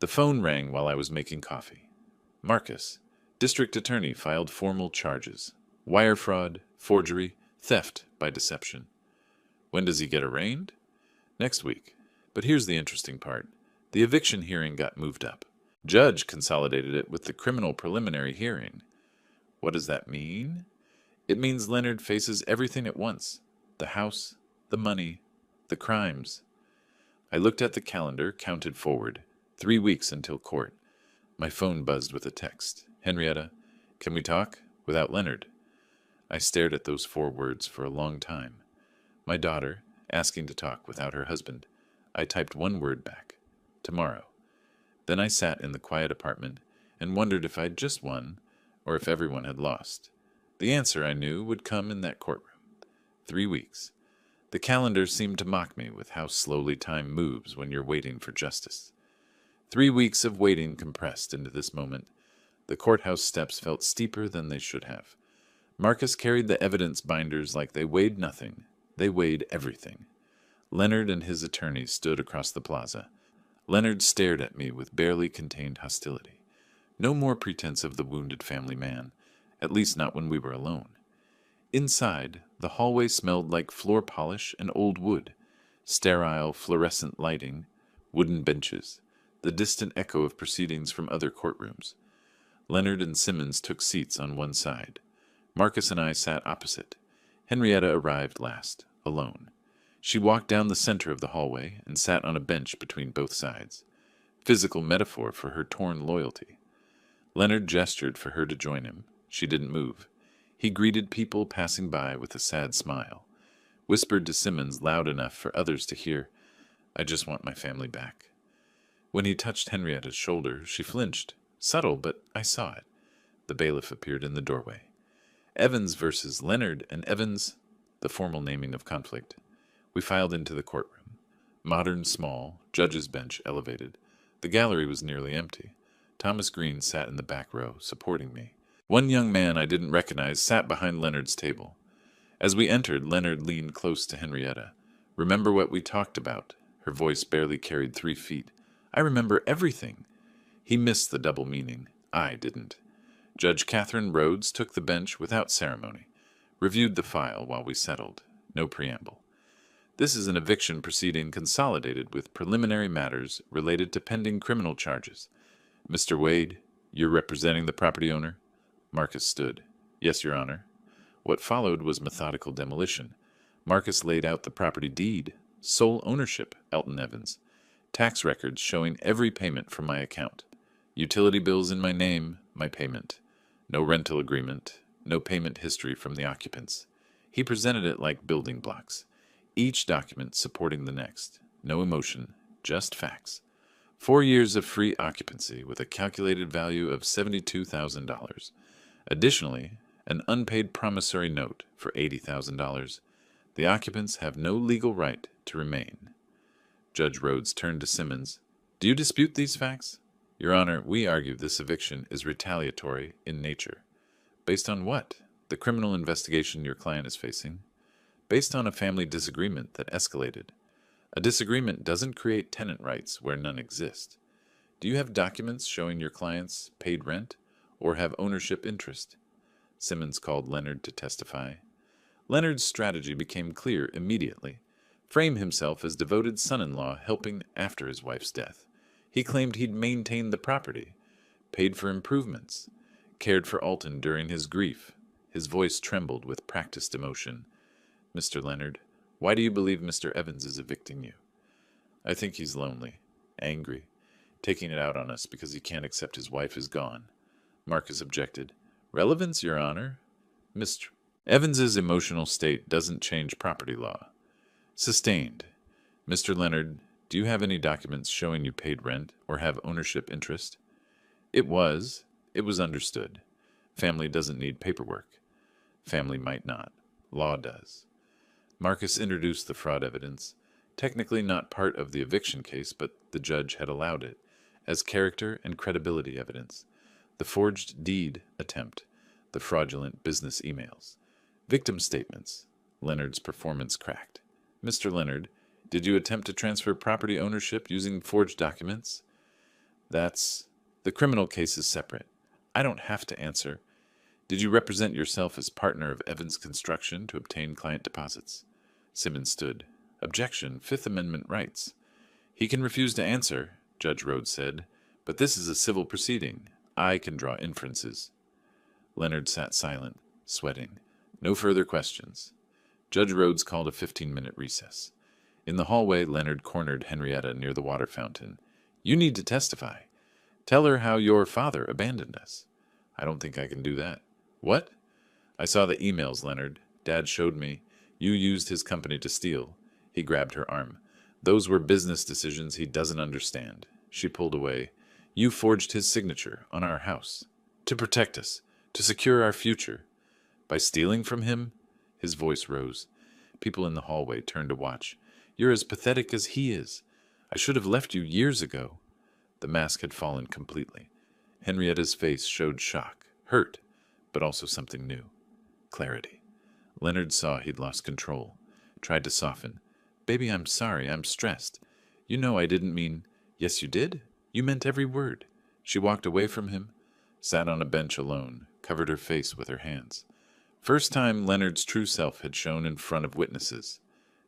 A: The phone rang while I was making coffee. Marcus, district attorney, filed formal charges. Wire fraud, forgery, theft by deception. When does he get arraigned? Next week. But here's the interesting part. The eviction hearing got moved up. Judge consolidated it with the criminal preliminary hearing. What does that mean? It means Leonard faces everything at once. The house, the money, the crimes. I looked at the calendar, counted forward. 3 weeks until court. My phone buzzed with a text. Henrietta, can we talk? Without Leonard. I stared at those 4 words for a long time. My daughter, asking to talk without her husband. I typed 1 word back. Tomorrow. Then I sat in the quiet apartment and wondered if I'd just won or if everyone had lost. The answer, I knew, would come in that courtroom. 3 weeks. The calendar seemed to mock me with how slowly time moves when you're waiting for justice. 3 weeks of waiting compressed into this moment. The courthouse steps felt steeper than they should have. Marcus carried the evidence binders like they weighed nothing. They weighed everything. Leonard and his attorneys stood across the plaza. Leonard stared at me with barely contained hostility. No more pretense of the wounded family man, at least not when we were alone. Inside, the hallway smelled like floor polish and old wood, sterile fluorescent lighting, wooden benches, the distant echo of proceedings from other courtrooms. Leonard and Simmons took seats on one side. Marcus and I sat opposite. Henrietta arrived last, alone. She walked down the center of the hallway and sat on a bench between both sides. Physical metaphor for her torn loyalty. Leonard gestured for her to join him. She didn't move. He greeted people passing by with a sad smile. Whispered to Simmons loud enough for others to hear, "I just want my family back." When he touched Henrietta's shoulder, she flinched. Subtle, but I saw it. The bailiff appeared in the doorway. Evans versus Leonard and Evans, the formal naming of conflict. We filed into the courtroom. Modern, small, judge's bench elevated. The gallery was nearly empty. Thomas Green sat in the back row, supporting me. One young man I didn't recognize sat behind Leonard's table. As we entered, Leonard leaned close to Henrietta. "Remember what we talked about?" Her voice barely carried 3 feet. "I remember everything." He missed the double meaning. I didn't. Judge Catherine Rhodes took the bench without ceremony, reviewed the file while we settled. No preamble. "This is an eviction proceeding consolidated with preliminary matters related to pending criminal charges. Mr. Wade, you're representing the property owner?" Marcus stood. "Yes, Your Honor." What followed was methodical demolition. Marcus laid out the property deed. Sole ownership, Elton Evans. Tax records showing every payment from my account. Utility bills in my name, my payment. No rental agreement, no payment history from the occupants. He presented it like building blocks, each document supporting the next. No emotion, just facts. 4 years of free occupancy with a calculated value of $72,000. Additionally, an unpaid promissory note for $80,000. The occupants have no legal right to remain. Judge Rhodes turned to Simmons. "Do you dispute these facts?" "Your Honor, we argue this eviction is retaliatory in nature." "Based on what?" "The criminal investigation your client is facing." "Based on a family disagreement that escalated." "A disagreement doesn't create tenant rights where none exist." "Do you have documents showing your clients paid rent or have ownership interest?" Simmons called Leonard to testify. Leonard's strategy became clear immediately. Frame himself as devoted son-in-law helping after his wife's death. He claimed he'd maintained the property, paid for improvements, cared for Alton during his grief. His voice trembled with practiced emotion. "Mr. Leonard, why do you believe Mr. Evans is evicting you?" "I think he's lonely, angry, taking it out on us because he can't accept his wife is gone." Marcus objected. "Relevance, Your Honor?" "Mr. Evans's emotional state doesn't change property law." Sustained. "Mr. Leonard, do you have any documents showing you paid rent or have ownership interest?" It was understood. Family doesn't need paperwork. Family might not. Law does. Marcus introduced the fraud evidence, technically not part of the eviction case, but the judge had allowed it, as character and credibility evidence. The forged deed attempt, the fraudulent business emails, victim statements, Leonard's performance cracked. "Mr. Leonard, did you attempt to transfer property ownership using forged documents?" The criminal case is separate. I don't have to answer. "Did you represent yourself as partner of Evans Construction to obtain client deposits?" Simmons stood. "Objection, Fifth Amendment rights." "He can refuse to answer," Judge Rhodes said, "but this is a civil proceeding. I can draw inferences." Leonard sat silent, sweating. No further questions. Judge Rhodes called a 15-minute recess. In the hallway, Leonard cornered Henrietta near the water fountain. "You need to testify. Tell her how your father abandoned us." "I don't think I can do that." "What?" "I saw the emails, Leonard. Dad showed me. You used his company to steal." He grabbed her arm. "Those were business decisions he doesn't understand." She pulled away. "You forged his signature on our house. To protect us. To secure our future. By stealing from him?" His voice rose. People in the hallway turned to watch. "You're as pathetic as he is. I should have left you years ago." The mask had fallen completely. Henrietta's face showed shock, hurt, but also something new. Clarity. Leonard saw he'd lost control. tried to soften. Baby, I'm sorry. I'm stressed. You know I didn't mean... Yes, you did. You meant every word. She walked away from him, sat on a bench alone, covered her face with her hands. First time Leonard's true self had shown in front of witnesses.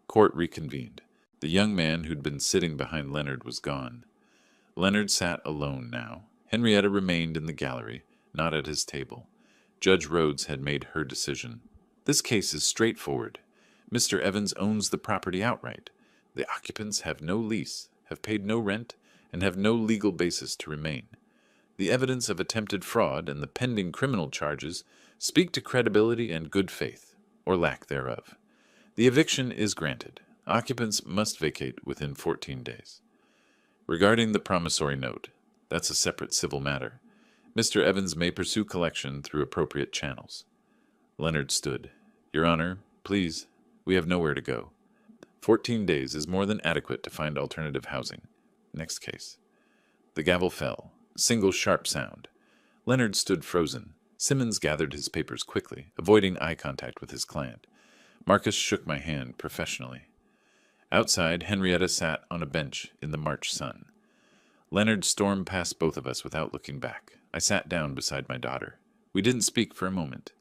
A: Court reconvened. The young man who'd been sitting behind Leonard was gone. Leonard sat alone now. Henrietta remained in the gallery, not at his table. Judge Rhodes had made her decision. This case is straightforward. Mr. Evans owns the property outright. The occupants have no lease, have paid no rent, and have no legal basis to remain. The evidence of attempted fraud and the pending criminal charges speak to credibility and good faith, or lack thereof. The eviction is granted. Occupants must vacate within 14 days. Regarding the promissory note, that's a separate civil matter. Mr. Evans may pursue collection through appropriate channels. Leonard stood. Your Honor, please, we have nowhere to go. 14 days is more than adequate to find alternative housing. Next case. The gavel fell. Single sharp sound. Leonard stood frozen. Simmons gathered his papers quickly, avoiding eye contact with his client. Marcus shook my hand professionally. Outside, Henrietta sat on a bench in the March sun. Leonard stormed past both of us without looking back. I sat down beside my daughter. We didn't speak for a moment.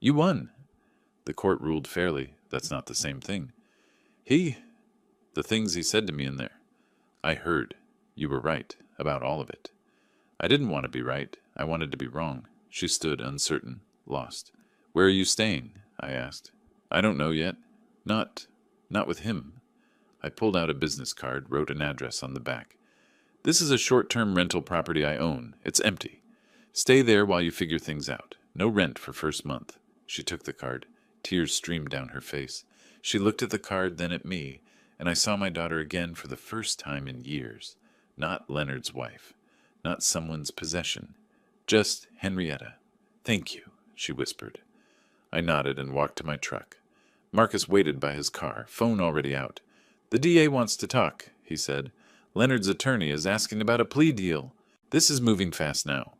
A: You won. The court ruled fairly. That's not the same thing. The things he said to me in there. I heard. You were right about all of it. I didn't want to be right. I wanted to be wrong. She stood uncertain, lost. Where are you staying? I asked. I don't know yet. Not with him. I pulled out a business card, wrote an address on the back. This is a short-term rental property I own. It's empty. Stay there while you figure things out. No rent for first month. She took the card. Tears streamed down her face. She looked at the card, then at me, and I saw my daughter again for the first time in years. Not Leonard's wife. Not someone's possession. Just Henrietta. Thank you, she whispered. I nodded and walked to my truck. Marcus waited by his car, phone already out. The DA wants to talk, he said. Leonard's attorney is asking about a plea deal. This is moving fast now.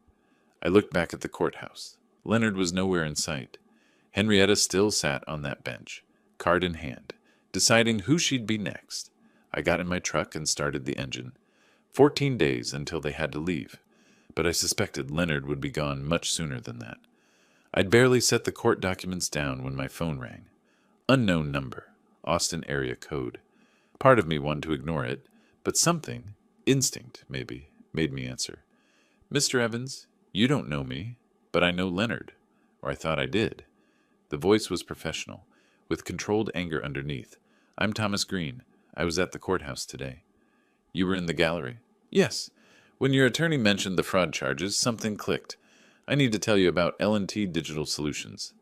A: I looked back at the courthouse. Leonard was nowhere in sight. Henrietta still sat on that bench, card in hand, deciding who she'd be next. I got in my truck and started the engine. 14 days until they had to leave, but I suspected Leonard would be gone much sooner than that. I'd barely set the court documents down when my phone rang. Unknown number, Austin area code. Part of me wanted to ignore it, but something, instinct maybe, made me answer. Mr. Evans, you don't know me, but I know Leonard, or I thought I did. The voice was professional, with controlled anger underneath. I'm Thomas Green. I was at the courthouse today. You were in the gallery? Yes. When your attorney mentioned the fraud charges, something clicked. I need to tell you about L&T Digital Solutions.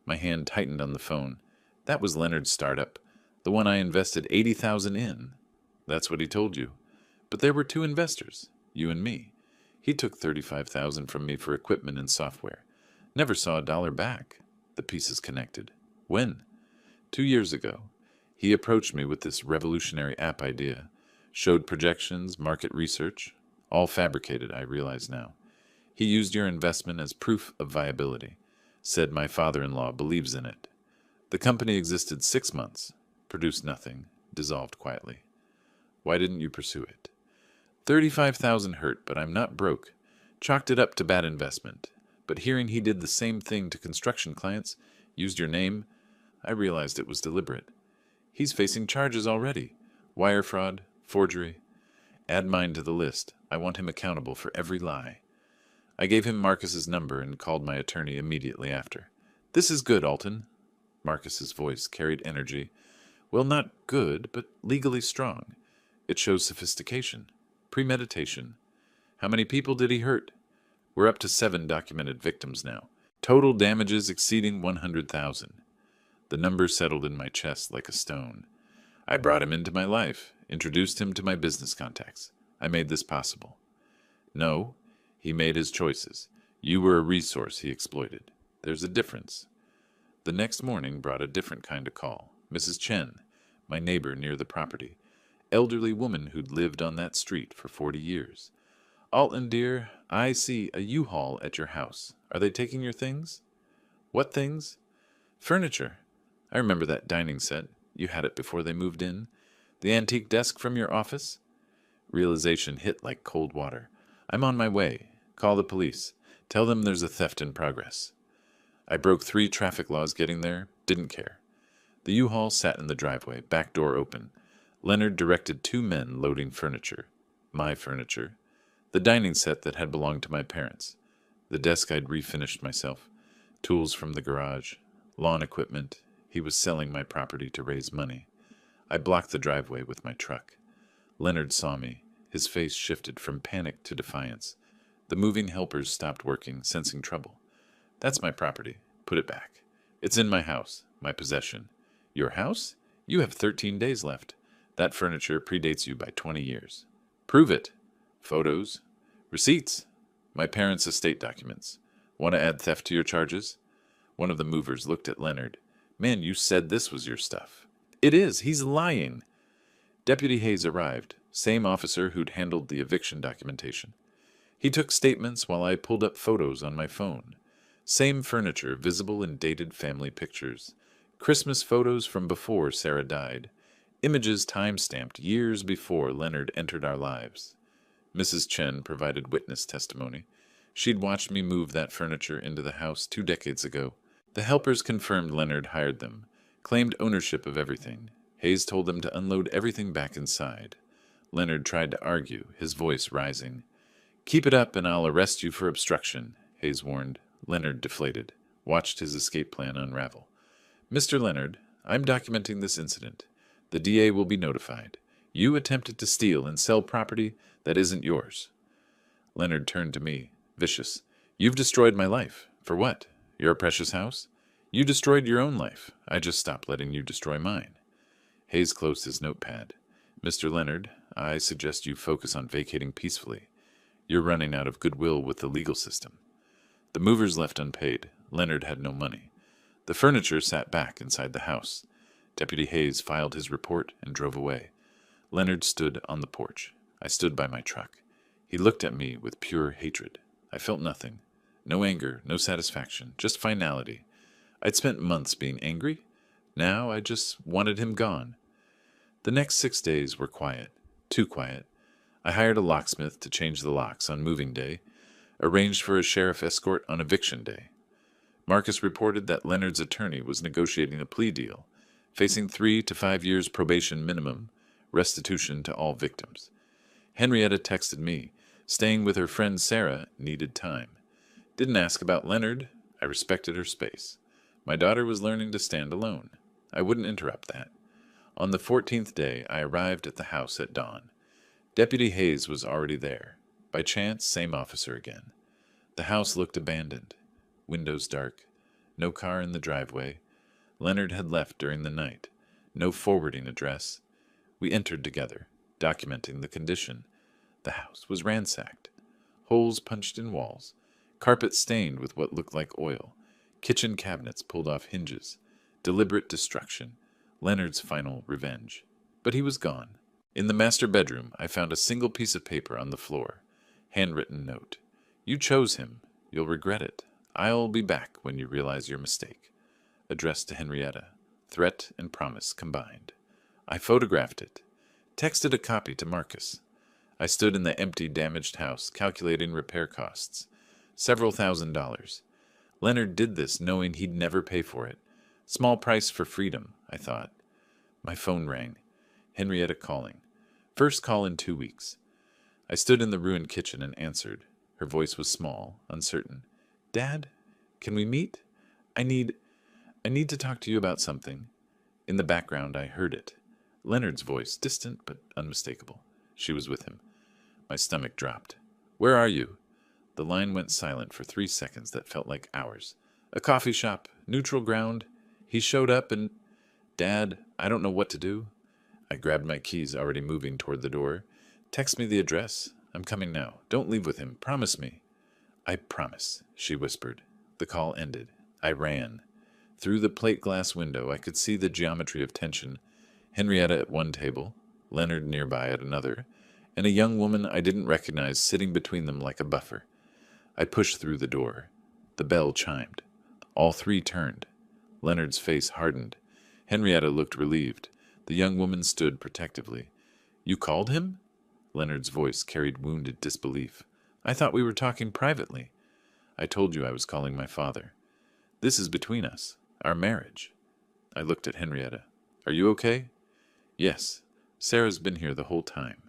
A: My hand tightened on the phone. That was Leonard's startup, the one I invested $80,000 in. That's what he told you. But there were two investors, you and me. He took $35,000 from me for equipment and software. Never saw a dollar back. The pieces connected. When? 2 years ago. He approached me with this revolutionary app idea. Showed projections, market research. All fabricated, I realize now. He used your investment as proof of viability. Said my father-in-law believes in it. The company existed 6 months. Produced nothing. Dissolved quietly. Why didn't you pursue it? 35,000 hurt, but I'm not broke. Chalked it up to bad investment. But hearing he did the same thing to construction clients, used your name, I realized it was deliberate. He's facing charges already. Wire fraud, forgery. Add mine to the list. I want him accountable for every lie. I gave him Marcus's number and called my attorney immediately after. This is good, Alton. Marcus's voice carried energy. Well, not good, but legally strong. It shows sophistication. Premeditation. How many people did he hurt? We're up to 7 documented victims now. Total damages exceeding 100,000. The number settled in my chest like a stone. I brought him into my life, introduced him to my business contacts. I made this possible. No, he made his choices. You were a resource he exploited. There's a difference. The next morning brought a different kind of call. Mrs. Chen, my neighbor near the property. Elderly woman who'd lived on that street for 40 years. Alton, dear, I see a U-Haul at your house. Are they taking your things? What things? Furniture. I remember that dining set. You had it before they moved in? The antique desk from your office? Realization hit like cold water. I'm on my way. Call the police. Tell them there's a theft in progress. I broke 3 traffic laws getting there. Didn't care. The U-Haul sat in the driveway, back door open. Leonard directed 2 men loading furniture. My furniture. The dining set that had belonged to my parents. The desk I'd refinished myself. Tools from the garage. Lawn equipment. He was selling my property to raise money. I blocked the driveway with my truck. Leonard saw me. His face shifted from panic to defiance. The moving helpers stopped working, sensing trouble. That's my property. Put it back. It's in my house, my possession. Your house? You have 13 days left. That furniture predates you by 20 years. Prove it. Photos. Receipts. My parents' estate documents. Want to add theft to your charges? One of the movers looked at Leonard. Man, you said this was your stuff. It is. He's lying. Deputy Hayes arrived, same officer who'd handled the eviction documentation. He took statements while I pulled up photos on my phone. Same furniture visible in dated family pictures. Christmas photos from before Sarah died. Images time-stamped years before Leonard entered our lives. Mrs. Chen provided witness testimony. She'd watched me move that furniture into the house 2 decades ago. The helpers confirmed Leonard hired them, claimed ownership of everything. Hayes told them to unload everything back inside. Leonard tried to argue, his voice rising. Keep it up and I'll arrest you for obstruction, Hayes warned. Leonard deflated, watched his escape plan unravel. Mr. Leonard, I'm documenting this incident. The DA will be notified. You attempted to steal and sell property that isn't yours. Leonard turned to me, vicious. You've destroyed my life. For what? Your precious house? You destroyed your own life. I just stopped letting you destroy mine. Hayes closed his notepad. Mr. Leonard, I suggest you focus on vacating peacefully. You're running out of goodwill with the legal system. The movers left unpaid. Leonard had no money. The furniture sat back inside the house. Deputy Hayes filed his report and drove away. Leonard stood on the porch. I stood by my truck. He looked at me with pure hatred. I felt nothing. No anger, no satisfaction, just finality. I'd spent months being angry. Now I just wanted him gone. The next 6 days were quiet. Too quiet. I hired a locksmith to change the locks on moving day, arranged for a sheriff escort on eviction day. Marcus reported that Leonard's attorney was negotiating a plea deal, facing 3 to 5 years probation minimum, restitution to all victims. Henrietta texted me, staying with her friend Sarah needed time. Didn't ask about Leonard. I respected her space. My daughter was learning to stand alone. I wouldn't interrupt that. On the 14th day, I arrived at the house at dawn. Deputy Hayes was already there. By chance, same officer again. The house looked abandoned. Windows dark. No car in the driveway. Leonard had left during the night. No forwarding address. We entered together, documenting the condition. The house was ransacked. Holes punched in walls. Carpet stained with what looked like oil. Kitchen cabinets pulled off hinges. Deliberate destruction. Leonard's final revenge. But he was gone. In the master bedroom, I found a single piece of paper on the floor. Handwritten note. You chose him. You'll regret it. I'll be back when you realize your mistake. Addressed to Henrietta. Threat and promise combined. I photographed it. Texted a copy to Marcus. I stood in the empty, damaged house, calculating repair costs. Several $1,000s. Leonard did this knowing he'd never pay for it. Small price for freedom, I thought. My phone rang. Henrietta calling. First call in 2 weeks. I stood in the ruined kitchen and answered. Her voice was small, uncertain. Dad, can we meet? I need to talk to you about something. In the background, I heard it. Leonard's voice, distant but unmistakable. She was with him. My stomach dropped. Where are you? The line went silent for 3 seconds that felt like hours. A coffee shop, neutral ground. He showed up and... Dad, I don't know what to do. I grabbed my keys, already moving toward the door. Text me the address. I'm coming now. Don't leave with him. Promise me. I promise, she whispered. The call ended. I ran. Through the plate glass window, I could see the geometry of tension. Henrietta at one table, Leonard nearby at another, and a young woman I didn't recognize sitting between them like a buffer. I pushed through the door. The bell chimed. All 3 turned. Leonard's face hardened. Henrietta looked relieved. The young woman stood protectively. You called him? Leonard's voice carried wounded disbelief. I thought we were talking privately. I told you I was calling my father. This is between us. Our marriage. I looked at Henrietta. Are you okay? Yes. Sarah's been here the whole time.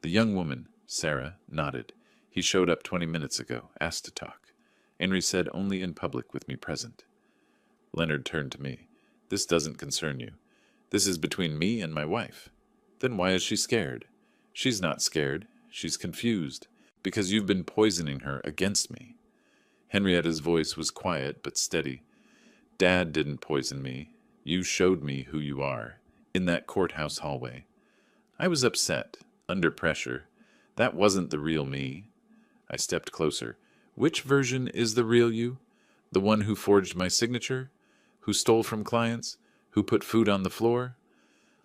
A: The young woman, Sarah, nodded. He showed up 20 minutes ago, asked to talk. Henry said only in public with me present. Leonard turned to me. This doesn't concern you. This is between me and my wife. Then why is she scared? She's not scared. She's confused. Because you've been poisoning her against me. Henrietta's voice was quiet but steady. Dad didn't poison me. You showed me who you are, in that courthouse hallway. I was upset, under pressure. That wasn't the real me. I stepped closer. Which version is the real you? The one who forged my signature? Who stole from clients? Who put food on the floor?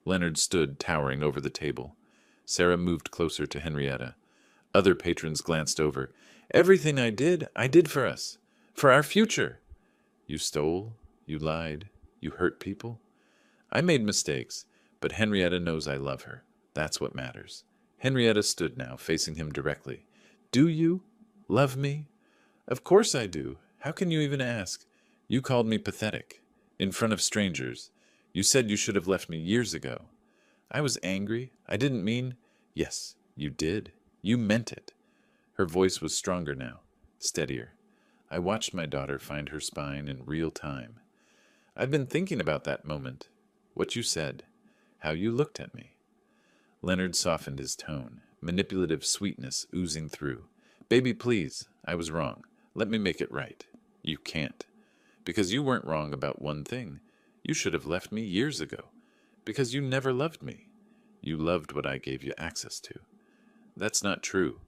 A: Leonard stood, towering over the table. Sarah moved closer to Henrietta. Other patrons glanced over. Everything I did for us. For our future. You stole. You lied. You hurt people. I made mistakes, but Henrietta knows I love her. That's what matters. Henrietta stood now, facing him directly. Do you love me? Of course I do. How can you even ask? You called me pathetic. In front of strangers. You said you should have left me years ago. I was angry. I didn't mean... Yes, you did. You meant it. Her voice was stronger now, steadier. I watched my daughter find her spine in real time. I've been thinking about that moment. What you said. How you looked at me. Leonard softened his tone, manipulative sweetness oozing through. Baby, please. I was wrong. Let me make it right. You can't. Because you weren't wrong about one thing. You should have left me years ago. Because you never loved me. You loved what I gave you access to. That's not true.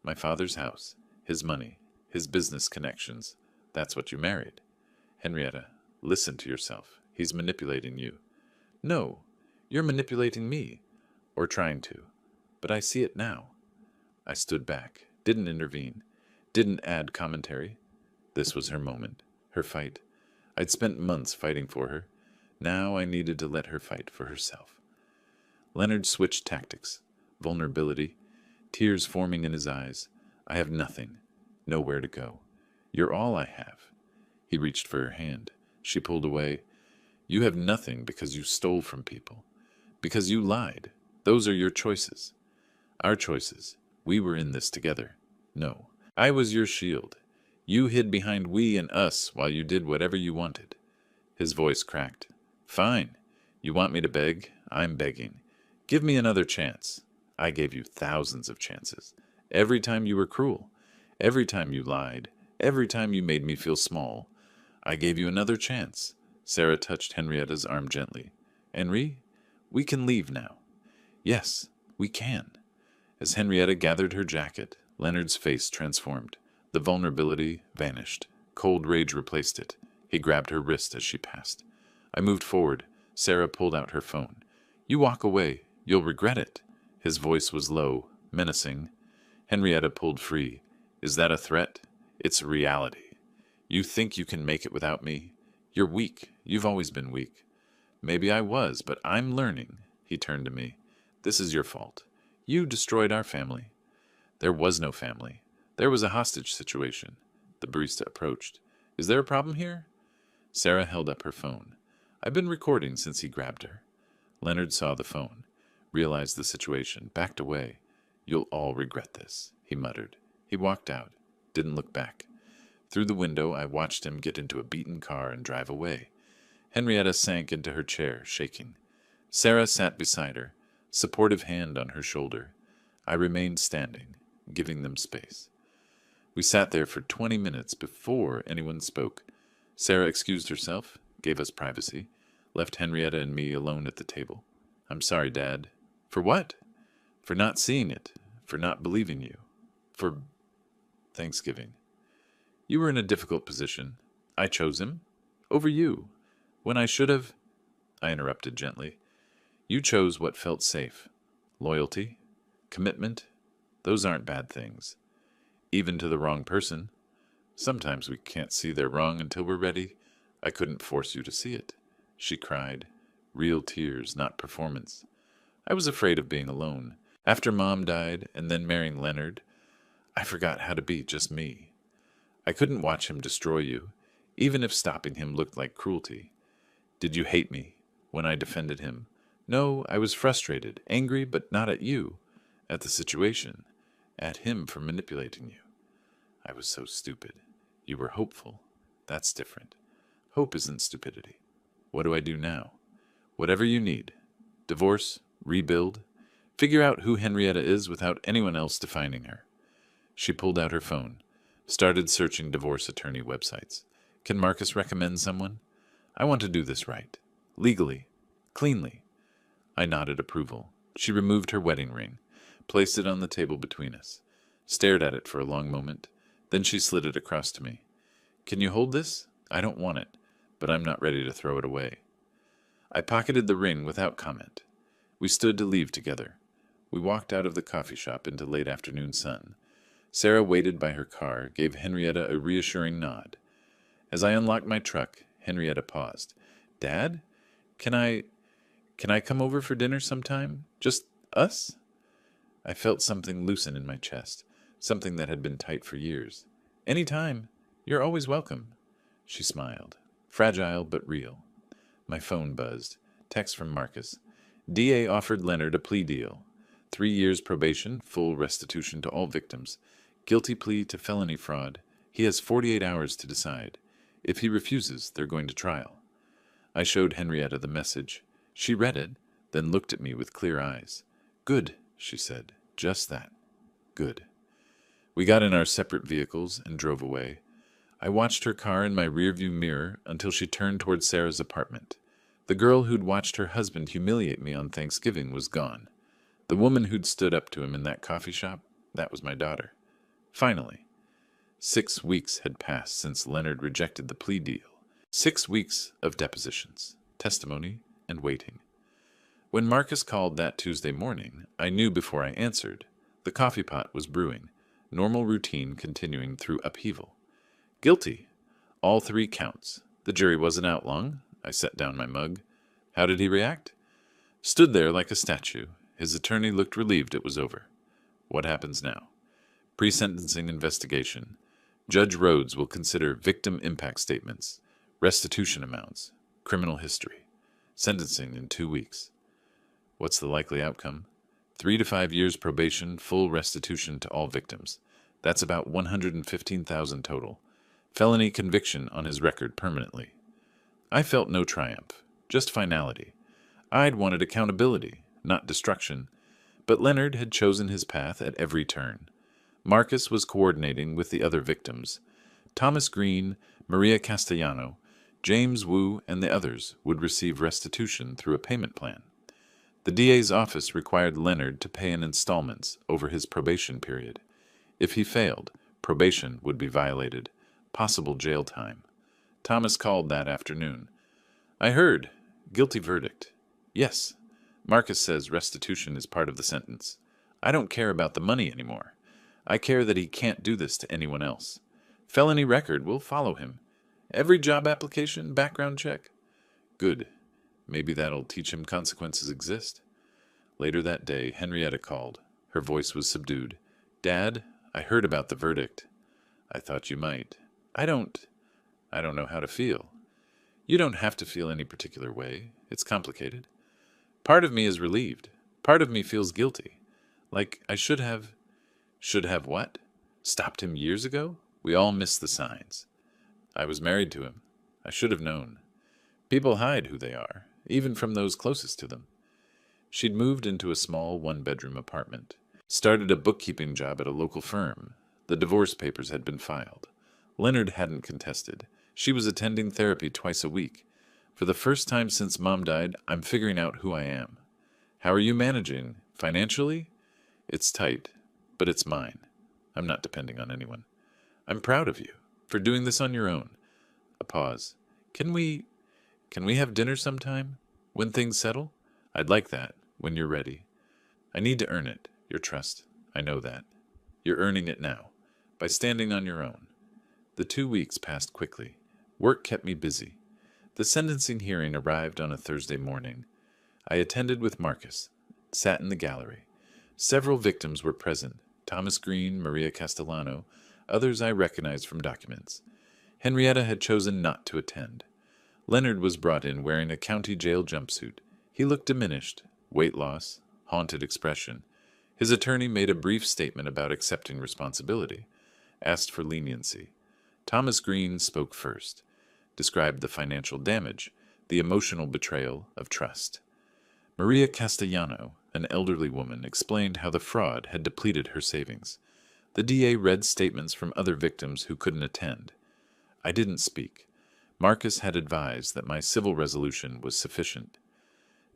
A: My father's house, his money, his business connections. That's what you married. Henrietta, listen to yourself. He's manipulating you. No, you're manipulating me. Or trying to. But I see it now. I stood back, didn't intervene, didn't add commentary. This was her moment, her fight. I'd spent months fighting for her. Now I needed to let her fight for herself. Leonard switched tactics. Vulnerability. Tears forming in his eyes. I have nothing. Nowhere to go. You're all I have. He reached for her hand. She pulled away. You have nothing because you stole from people. Because you lied. Those are your choices. Our choices. We were in this together. No. I was your shield. You hid behind we and us while you did whatever you wanted. His voice cracked. Fine. You want me to beg? I'm begging. Give me another chance. I gave you thousands of chances. Every time you were cruel. Every time you lied. Every time you made me feel small. I gave you another chance. Sarah touched Henrietta's arm gently. Henri, we can leave now. Yes, we can. As Henrietta gathered her jacket, Leonard's face transformed. The vulnerability vanished. Cold rage replaced it. He grabbed her wrist as she passed. I moved forward. Sarah pulled out her phone. You walk away. You'll regret it. His voice was low, menacing. Henrietta pulled free. Is that a threat? It's reality. You think you can make it without me? You're weak. You've always been weak. Maybe I was, but I'm learning. He turned to me. This is your fault. You destroyed our family. There was no family. There was a hostage situation. The barista approached. Is there a problem here? Sarah held up her phone. I've been recording since he grabbed her. Leonard saw the phone, realized the situation, backed away. You'll all regret this, he muttered. He walked out, didn't look back. Through the window, I watched him get into a beaten car and drive away. Henrietta sank into her chair, shaking. Sarah sat beside her, supportive hand on her shoulder. I remained standing, giving them space. We sat there for 20 minutes before anyone spoke. Sarah excused herself, gave us privacy, left Henrietta and me alone at the table. I'm sorry, Dad. For what? For not seeing it, for not believing you, for Thanksgiving. You were in a difficult position. I chose him. Over you. When I should have... I interrupted gently. You chose what felt safe. Loyalty, commitment, those aren't bad things. Even to the wrong person. Sometimes we can't see they're wrong until we're ready. I couldn't force you to see it. she cried. Real tears, not performance. I was afraid of being alone. After Mom died and then marrying Leonard, I forgot how to be just me. I couldn't watch him destroy you, even if stopping him looked like cruelty. Did you hate me when I defended him? No, I was frustrated, angry, but not at you, at the situation, at him for manipulating you. I was so stupid. You were hopeful. That's different. Hope isn't stupidity. What do I do now? Whatever you need. Divorce, rebuild, figure out who Henrietta is without anyone else defining her. She pulled out her phone, started searching divorce attorney websites. Can Marcus recommend someone? I want to do this right. Legally. Cleanly. I nodded approval. She removed her wedding ring, placed it on the table between us, stared at it for a long moment. Then she slid it across to me. Can you hold this? I don't want it, but I'm not ready to throw it away. I pocketed the ring without comment. We stood to leave together. We walked out of the coffee shop into late afternoon sun. Sarah waited by her car, gave Henrietta a reassuring nod. As I unlocked my truck, Henrietta paused. Dad? Can I come over for dinner sometime? Just us? I felt something loosen in my chest, something that had been tight for years. Any time. You're always welcome. She smiled. Fragile but real. My phone buzzed. Text from Marcus. DA offered Leonard a plea deal. 3 years probation, full restitution to all victims. Guilty plea to felony fraud. He has 48 hours to decide. If he refuses, they're going to trial. I showed Henrietta the message. She read it, then looked at me with clear eyes. Good, she said. Just that. Good. We got in our separate vehicles and drove away. I watched her car in my rearview mirror until she turned toward Sarah's apartment. The girl who'd watched her husband humiliate me on Thanksgiving was gone. The woman who'd stood up to him in that coffee shop, that was my daughter. Finally. 6 weeks had passed since Leonard rejected the plea deal. 6 weeks of depositions, testimony, and waiting. When Marcus called that Tuesday morning, I knew before I answered. The coffee pot was brewing, normal routine continuing through upheaval. Guilty. All 3 counts. The jury wasn't out long. I set down my mug. How did he react? Stood there like a statue. His attorney looked relieved it was over. What happens now? Pre-sentencing investigation. Judge Rhodes will consider victim impact statements, restitution amounts, criminal history. Sentencing in 2 weeks. What's the likely outcome? 3 to 5 years probation, full restitution to all victims. That's about $115,000 total. Felony conviction on his record permanently. I felt no triumph, just finality. I'd wanted accountability, not destruction. But Leonard had chosen his path at every turn. Marcus was coordinating with the other victims. Thomas Green, Maria Castellano, James Wu, and the others would receive restitution through a payment plan. The DA's office required Leonard to pay in installments over his probation period. If he failed, probation would be violated. Possible jail time. Thomas called that afternoon. I heard. Guilty verdict. Yes. Marcus says restitution is part of the sentence. I don't care about the money anymore. I care that he can't do this to anyone else. Felony record will follow him. Every job application, background check. Good. Maybe that'll teach him consequences exist. Later that day, Henrietta called. Her voice was subdued. Dad, I heard about the verdict. I thought you might. I don't know how to feel. You don't have to feel any particular way. It's complicated. Part of me is relieved. Part of me feels guilty. Like I should have... Should have what? Stopped him years ago? We all miss the signs. I was married to him. I should have known. People hide who they are, even from those closest to them. She'd moved into a small one-bedroom apartment. Started a bookkeeping job at a local firm. The divorce papers had been filed. Leonard hadn't contested. She was attending therapy twice a week. For the first time since Mom died, I'm figuring out who I am. How are you managing? Financially? It's tight, but it's mine. I'm not depending on anyone. I'm proud of you for doing this on your own. A pause. Can we have dinner sometime? When things settle? I'd like that, when you're ready. I need to earn it, your trust. I know that. You're earning it now, by standing on your own. The 2 weeks passed quickly. Work kept me busy. The sentencing hearing arrived on a Thursday morning. I attended with Marcus, sat in the gallery. Several victims were present: Thomas Green, Maria Castellano, others I recognized from documents. Henrietta had chosen not to attend. Leonard was brought in wearing a county jail jumpsuit. He looked diminished, weight loss, haunted expression. His attorney made a brief statement about accepting responsibility, asked for leniency. Thomas Green spoke first, described the financial damage, the emotional betrayal of trust. Maria Castellano, an elderly woman, explained how the fraud had depleted her savings. The DA read statements from other victims who couldn't attend. I didn't speak. Marcus had advised that my civil resolution was sufficient.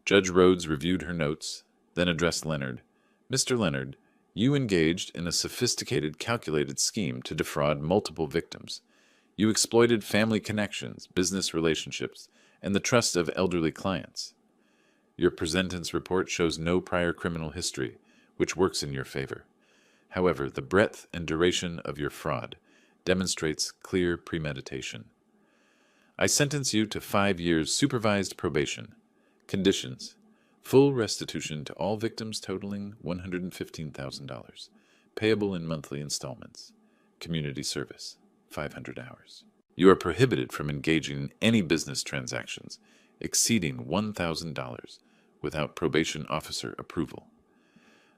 A: Judge Rhodes reviewed her notes, then addressed Leonard. "Mr. Leonard, you engaged in a sophisticated, calculated scheme to defraud multiple victims. You exploited family connections, business relationships, and the trust of elderly clients. Your presentence report shows no prior criminal history, which works in your favor. However, the breadth and duration of your fraud demonstrates clear premeditation. I sentence you to 5 years supervised probation. Conditions: full restitution to all victims totaling $115,000, payable in monthly installments. Community service, 500 hours. You are prohibited from engaging in any business transactions exceeding $1,000 without probation officer approval.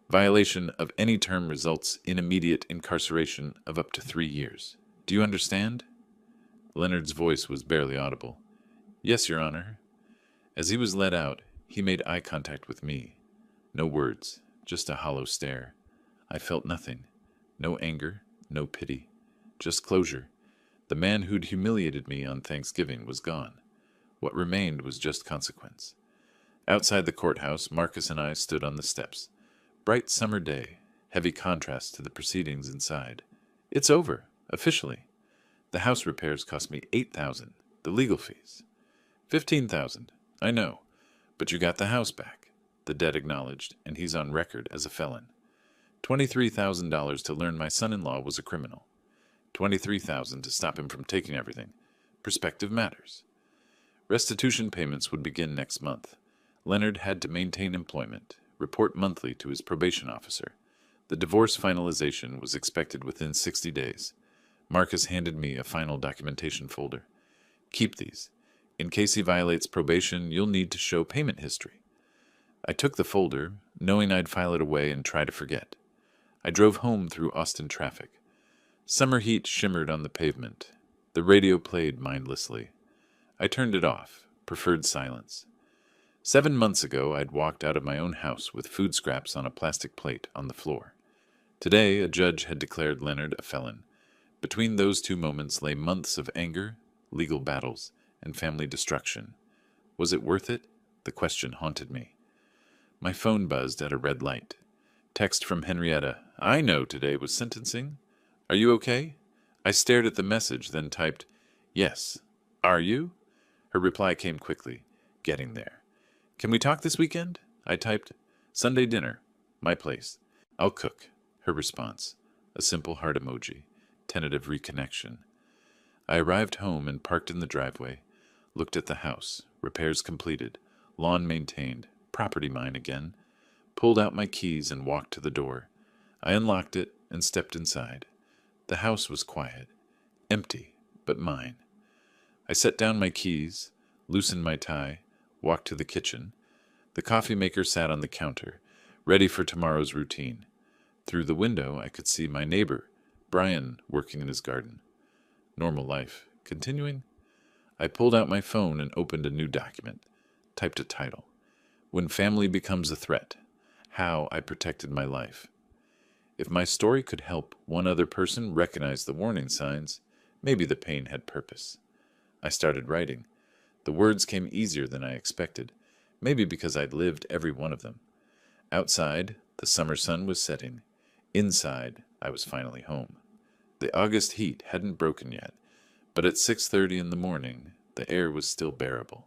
A: Violation of any term results in immediate incarceration of up to 3 years. Do you understand?" Leonard's voice was barely audible. "Yes, Your Honor." As he was led out, he made eye contact with me. No words, just a hollow stare. I felt nothing. No anger, no pity. Just closure. The man who'd humiliated me on Thanksgiving was gone. What remained was just consequence. Outside the courthouse, Marcus and I stood on the steps. Bright summer day, heavy contrast to the proceedings inside. "It's over, officially. The house repairs cost me $8,000, the legal fees. $15,000, I know, but you got the house back," the debt acknowledged, and he's on record as a felon. $23,000 to learn my son-in-law was a criminal. $23,000 to stop him from taking everything. Perspective matters. Restitution payments would begin next month. Leonard had to maintain employment, report monthly to his probation officer. The divorce finalization was expected within 60 days. Marcus handed me a final documentation folder. "Keep these. In case he violates probation, you'll need to show payment history." I took the folder, knowing I'd file it away and try to forget. I drove home through Austin traffic. Summer heat shimmered on the pavement. The radio played mindlessly. I turned it off, preferred silence. 7 months ago, I'd walked out of my own house with food scraps on a plastic plate on the floor. Today, a judge had declared Leonard a felon. Between those two moments lay months of anger, legal battles, and family destruction. Was it worth it? The question haunted me. My phone buzzed at a red light. Text from Henrietta. "I know today was sentencing. Are you okay?" I stared at the message, then typed, "Yes. Are you?" Her reply came quickly. "Getting there." "Can we talk this weekend?" I typed, "Sunday dinner. My place. I'll cook." Her response. A simple heart emoji. Tentative reconnection. I arrived home and parked in the driveway. Looked at the house. Repairs completed. Lawn maintained. Property mine again. Pulled out my keys and walked to the door. I unlocked it and stepped inside. The house was quiet. Empty, but mine. I set down my keys, loosened my tie, walked to the kitchen. The coffee maker sat on the counter, ready for tomorrow's routine. Through the window, I could see my neighbor, Brian, working in his garden. Normal life. Continuing? I pulled out my phone and opened a new document. Typed a title. "When Family Becomes a Threat. How I Protected My Life." If my story could help one other person recognize the warning signs, maybe the pain had purpose. I started writing. The words came easier than I expected, maybe because I'd lived every one of them. Outside, the summer sun was setting. Inside, I was finally home. The August heat hadn't broken yet, but at 6:30 in the morning, the air was still bearable.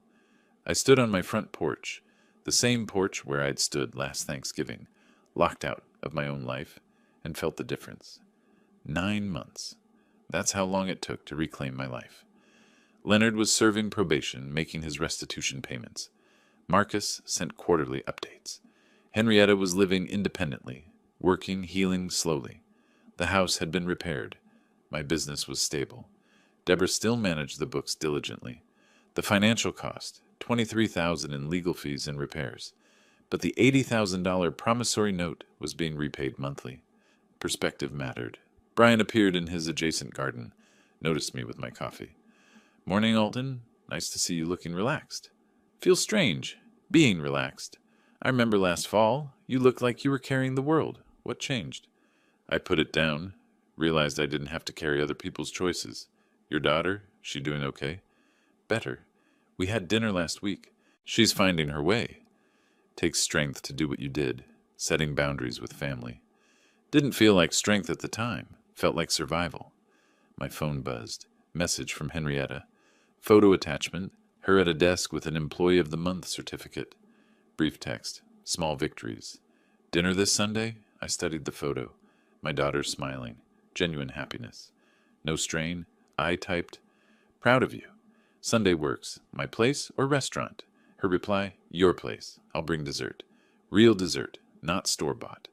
A: I stood on my front porch, the same porch where I'd stood last Thanksgiving, locked out of my own life, and felt the difference. 9 months. That's how long it took to reclaim my life. Leonard was serving probation, making his restitution payments. Marcus sent quarterly updates. Henrietta was living independently, working, healing slowly. The house had been repaired. My business was stable. Deborah still managed the books diligently. The financial cost, $23,000 in legal fees and repairs. But the $80,000 promissory note was being repaid monthly. Perspective mattered. Brian appeared in his adjacent garden, noticed me with my coffee. "Morning, Alton. Nice to see you looking relaxed." "Feels strange, being relaxed. I remember last fall, you looked like you were carrying the world. What changed?" I put it down, realized I didn't have to carry other people's choices. "Your daughter, she doing okay?" "Better. We had dinner last week. She's finding her way. Takes strength to do what you did, setting boundaries with family." Didn't feel like strength at the time. Felt like survival. My phone buzzed. Message from Henrietta. Photo attachment. Her at a desk with an Employee of the Month certificate. Brief text. Small victories. "Dinner this Sunday?" I studied the photo. My daughter smiling. Genuine happiness. No strain. I typed. "Proud of you. Sunday works. My place or restaurant?" Her reply. "Your place. I'll bring dessert. Real dessert, not store-bought.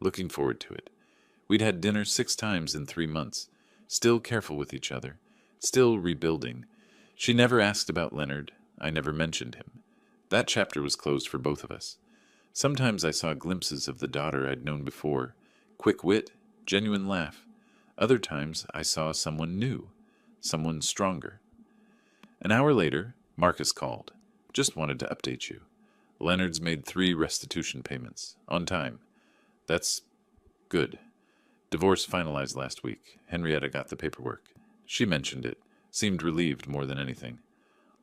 A: Looking forward to it." We'd had dinner 6 times in 3 months. Still careful with each other. Still rebuilding. She never asked about Leonard. I never mentioned him. That chapter was closed for both of us. Sometimes I saw glimpses of the daughter I'd known before. Quick wit, genuine laugh. Other times I saw someone new. Someone stronger. An hour later, Marcus called. "Just wanted to update you. Leonard's made 3 restitution payments. On time." "That's good. Divorce finalized last week. Henrietta got the paperwork." She mentioned it. Seemed relieved more than anything.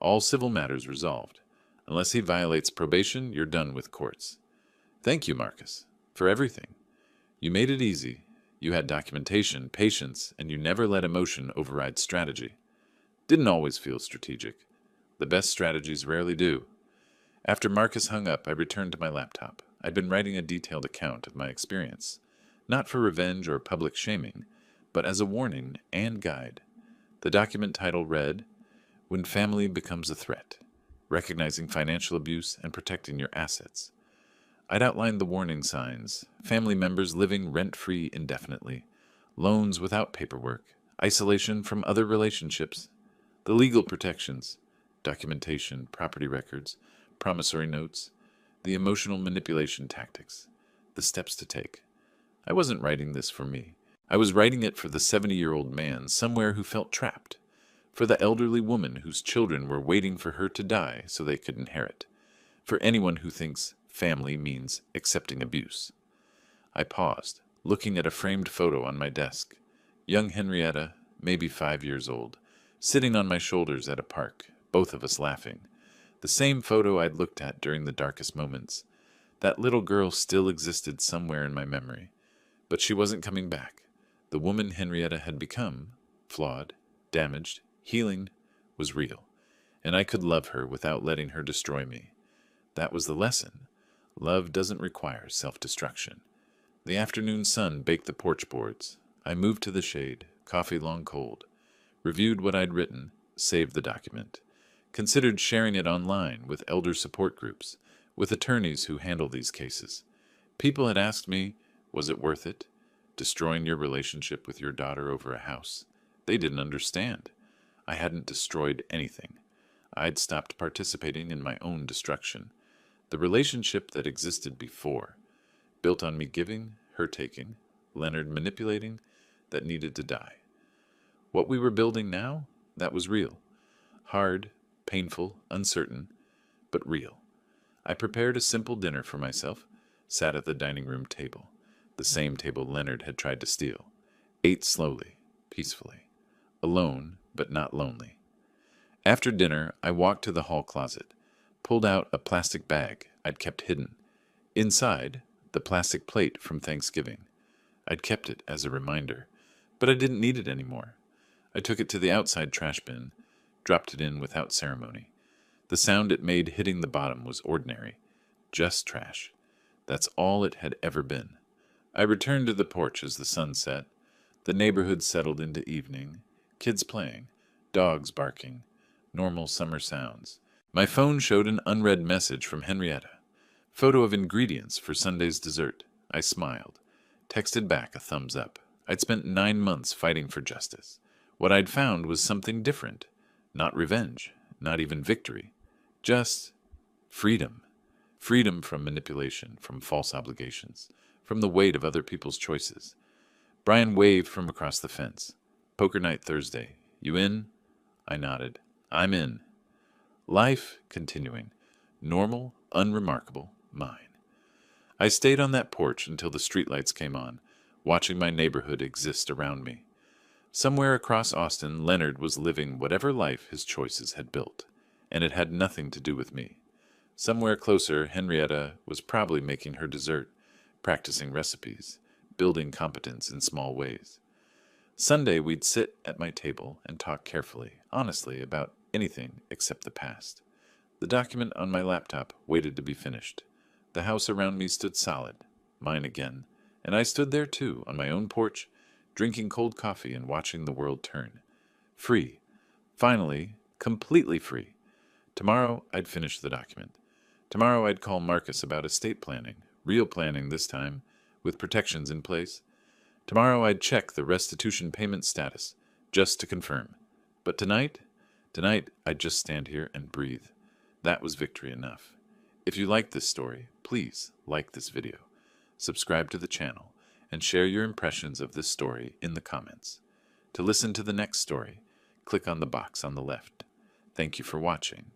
A: "All civil matters resolved. Unless he violates probation, you're done with courts." "Thank you, Marcus, for everything. You made it easy. You had documentation, patience, and you never let emotion override strategy." Didn't always feel strategic. The best strategies rarely do. After Marcus hung up, I returned to my laptop. I'd been writing a detailed account of my experience. Not for revenge or public shaming, but as a warning and guide. The document title read, "When Family Becomes a Threat, Recognizing Financial Abuse and Protecting Your Assets." I'd outlined the warning signs: family members living rent-free indefinitely, loans without paperwork, isolation from other relationships, the legal protections, documentation, property records, promissory notes, the emotional manipulation tactics, the steps to take. I wasn't writing this for me. I was writing it for the 70-year-old man somewhere who felt trapped, for the elderly woman whose children were waiting for her to die so they could inherit, for anyone who thinks family means accepting abuse. I paused, looking at a framed photo on my desk. Young Henrietta, maybe 5 years old, sitting on my shoulders at a park, both of us laughing. The same photo I'd looked at during the darkest moments. That little girl still existed somewhere in my memory. But she wasn't coming back. The woman Henrietta had become, flawed, damaged, healing, was real. And I could love her without letting her destroy me. That was the lesson. Love doesn't require self-destruction. The afternoon sun baked the porch boards. I moved to the shade, coffee long cold. Reviewed what I'd written, saved the document. Considered sharing it online with elder support groups, with attorneys who handle these cases. People had asked me, was it worth it? Destroying your relationship with your daughter over a house? They didn't understand. I hadn't destroyed anything. I'd stopped participating in my own destruction. The relationship that existed before, built on me giving, her taking, Leonard manipulating, that needed to die. What we were building now, that was real. Hard, painful, uncertain, but real. I prepared a simple dinner for myself, sat at the dining room table, the same table Leonard had tried to steal, ate slowly, peacefully, alone but not lonely. After dinner, I walked to the hall closet, pulled out a plastic bag I'd kept hidden. Inside, the plastic plate from Thanksgiving. I'd kept it as a reminder, but I didn't need it anymore. I took it to the outside trash bin, dropped it in without ceremony. The sound it made hitting the bottom was ordinary, just trash. That's all it had ever been. I returned to the porch as the sun set. The neighborhood settled into evening, kids playing, dogs barking. Normal summer sounds. My phone showed an unread message from Henrietta. Photo of ingredients for Sunday's dessert. I smiled. Texted back a thumbs up. I'd spent 9 months fighting for justice. What I'd found was something different. Not revenge. Not even victory. Just freedom. Freedom from manipulation, from false obligations, from the weight of other people's choices. Brian waved from across the fence. Poker night Thursday. You in? I nodded. I'm in. Life continuing. Normal, unremarkable, mine. I stayed on that porch until the streetlights came on, watching my neighborhood exist around me. Somewhere across Austin, Leonard was living whatever life his choices had built, and it had nothing to do with me. Somewhere closer, Henrietta was probably making her dessert, practicing recipes, building competence in small ways. Sunday, we'd sit at my table and talk carefully, honestly, about anything except the past. The document on my laptop waited to be finished. The house around me stood solid, mine again, and I stood there too, on my own porch, drinking cold coffee and watching the world turn. Free. Finally, completely free. Tomorrow, I'd finish the document. Tomorrow, I'd call Marcus about estate planning, real planning this time, with protections in place. Tomorrow, I'd check the restitution payment status, just to confirm. But tonight, I'd just stand here and breathe. That was victory enough. If you like this story, please like this video, subscribe to the channel, and share your impressions of this story in the comments. To listen to the next story, click on the box on the left. Thank you for watching.